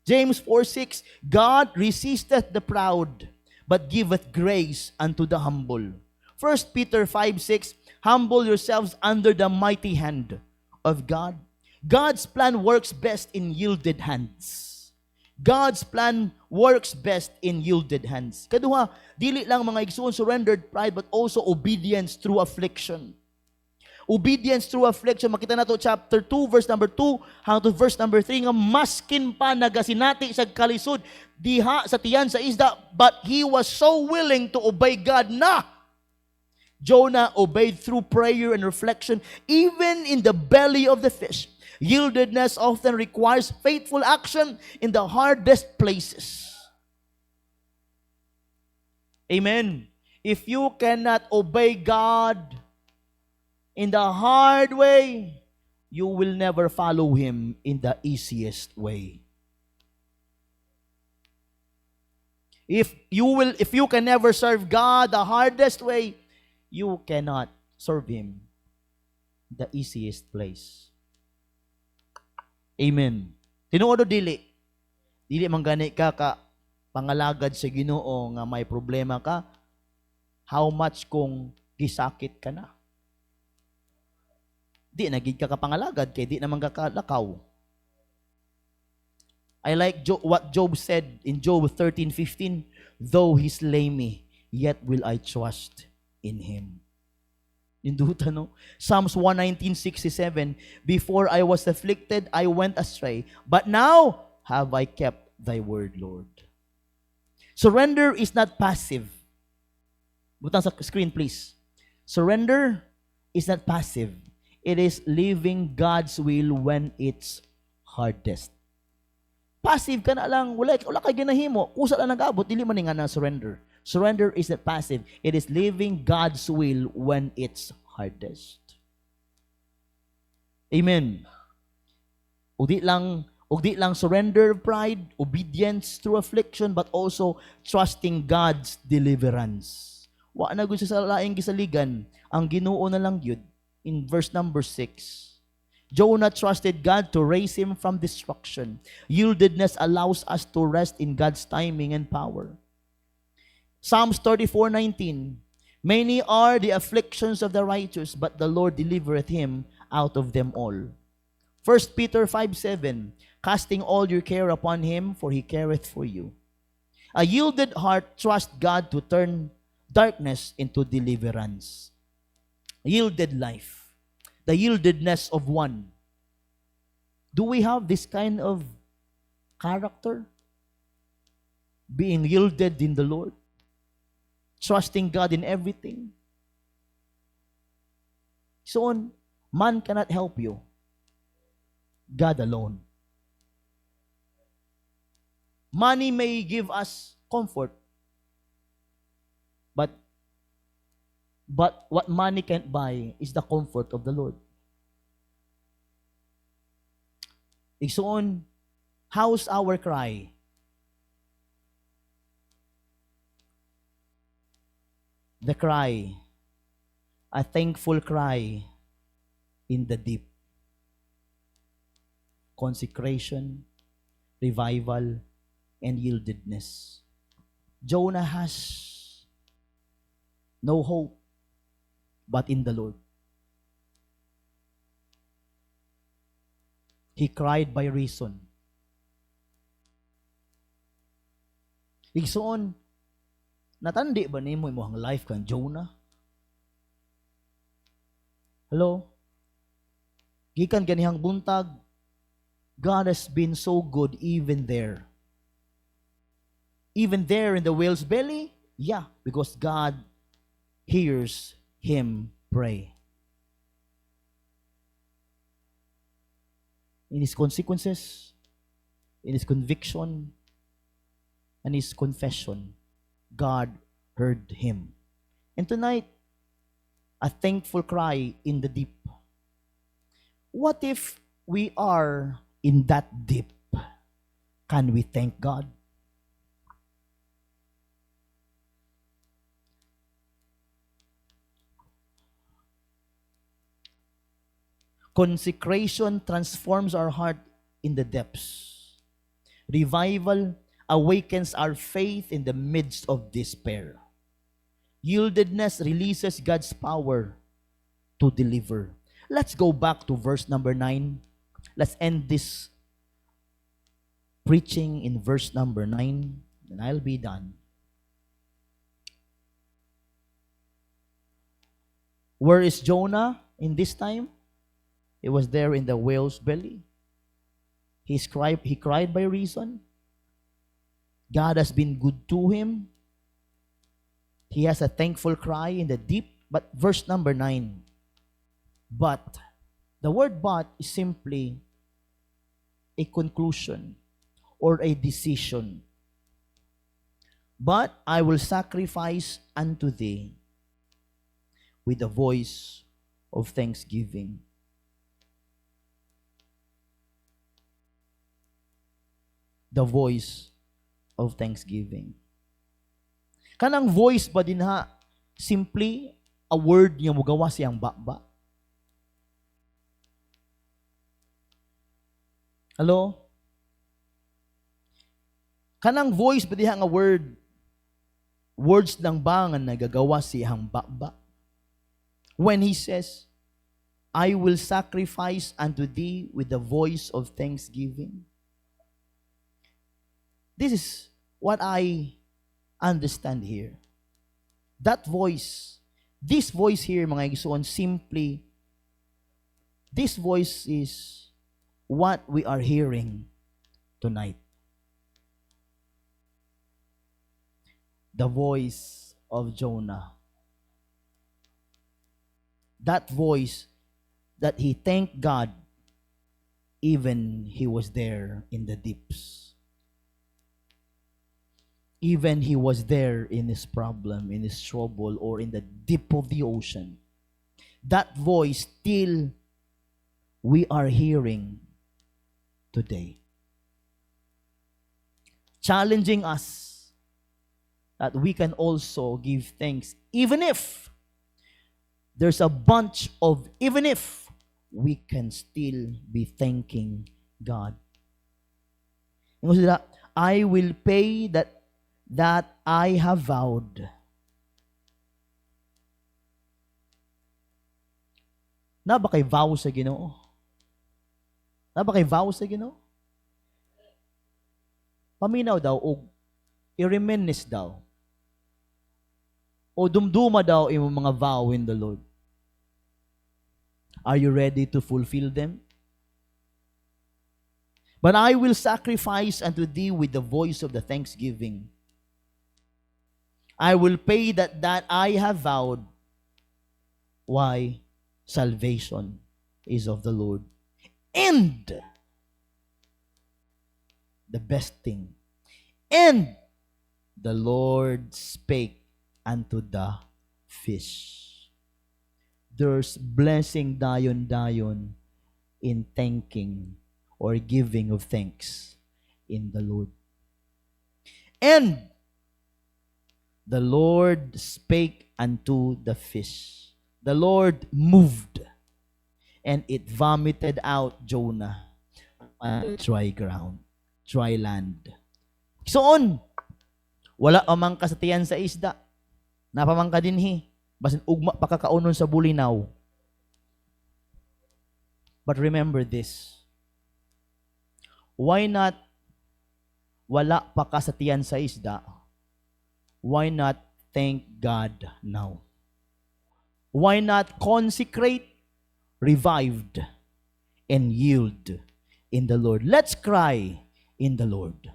James 4:6, God resisteth the proud, but giveth grace unto the humble. 1 Peter 5:6, humble yourselves under the mighty hand of God. God's plan works best in yielded hands. God's plan works best in yielded hands. Kaduha, dili lang mga igsoon surrendered pride, but also obedience through affliction. Obedience through affliction. Makita na to chapter 2, verse number 2, hanggang to verse number 3, nga maskin pa nagasinati sa kalisod, diha sa tiyan sa isda, but he was so willing to obey God na Jonah obeyed through prayer and reflection, even in the belly of the fish. Yieldedness often requires faithful action in the hardest places. Amen. If you cannot obey God in the hard way, you will never follow Him in the easiest way. If you can never serve God the hardest way, you cannot serve Him the easiest place. Amen. Tinuod o dili? Dili man gani ka pangalagad sa Ginoo nga may problema ka. How much kung gisakit ka na? Di na gid ka pangalagad kay di naman ka lakaw. I like what Job said in Job 13:15, though he slay me, yet will I trust in him. Induta, no? Psalms 119:67, before I was afflicted, I went astray, but now have I kept thy word, Lord. Surrender is not passive. Butang sa screen, please. Surrender is not passive. It is living God's will when it's hardest. Passive ka na lang, wala kay ginahimo, kusa lang nag-abot, dili man nga na surrender. Surrender is not passive. It is living God's will when it's hardest. Amen. Ugdi lang surrender of pride, obedience through affliction, but also trusting God's deliverance. Wa na gud sa laing gisaligan, ang Ginoo na lang gyud. In verse number 6, Jonah trusted God to raise him from destruction. Yieldedness allows us to rest in God's timing and power. Psalms 34:19, many are the afflictions of the righteous, but the Lord delivereth him out of them all. 1 Peter 5:7, casting all your care upon him, for he careth for you. A yielded heart trusts God to turn darkness into deliverance. Yielded life, the yieldedness of one. Do we have this kind of character? Being yielded in the Lord? Trusting God in everything? So man cannot help you. God alone. Money may give us comfort, but what money can't buy is the comfort of the Lord. Igsoon, how's our cry? The cry, a thankful cry in the deep. Consecration, revival, and yieldedness. Jonah has no hope but in the Lord. He cried by reason. Igsoon, natandi ba nimo imong life kan Jonah? Hello? Gikan ganihang buntag, God has been so good even there. Even there in the whale's belly? Yeah, because God hears him pray. In his consequences, in his conviction, and his confession, God heard him. And tonight, a thankful cry in the deep. What if we are in that deep? Can we thank God? Consecration transforms our heart in the depths. Revival awakens our faith in the midst of despair. Yieldedness releases God's power to deliver. Let's go back to verse number 9. Let's end this preaching in verse number 9, and I'll be done. Where is Jonah in this time? He was there in the whale's belly. He cried by reason. God has been good to him. He has a thankful cry in the deep. But verse number 9. But, the word but is simply a conclusion or a decision. But I will sacrifice unto thee with the voice of thanksgiving. The voice of thanksgiving. Kanang voice ba din ha, simply a word nga mugawa siyang ba? Hello? Kanang voice ba diha nga word? Words lang ba nga nagagawa siyang ba? When he says, I will sacrifice unto thee with the voice of thanksgiving. This is what I understand here. That voice, this voice here, mga igsoon, simply, this voice is what we are hearing tonight. The voice of Jonah. That voice that he thanked God even he was there in the deeps. Even he was there in his problem, in his trouble, or in the deep of the ocean. That voice still we are hearing today. Challenging us that we can also give thanks even if there's a bunch of even if we can still be thanking God. I will pay that I have vowed. Na ba kay vow sa Ginoo? Na ba kay vow sa Ginoo? Paminaw daw o i-reminisce daw. O dumduma daw imong mga vow in the Lord. Are you ready to fulfill them? But I will sacrifice unto thee with the voice of the thanksgiving. I will pay that I have vowed. Why? Salvation is of the Lord. And the best thing. And the Lord spake unto the fish. There's blessing dayon in thanking or giving of thanks in the Lord. And the Lord spake unto the fish. The Lord moved, and it vomited out Jonah on dry ground, dry land. Soon, wala amang kasatiyan sa isda. Napamangka dinhi. Basin ugma pakakaunon sa bulinaw. But remember this. Why not wala pa kasatiyan sa isda? Why not thank God now? Why not consecrate, revived, and yield in the Lord? Let's cry in the Lord.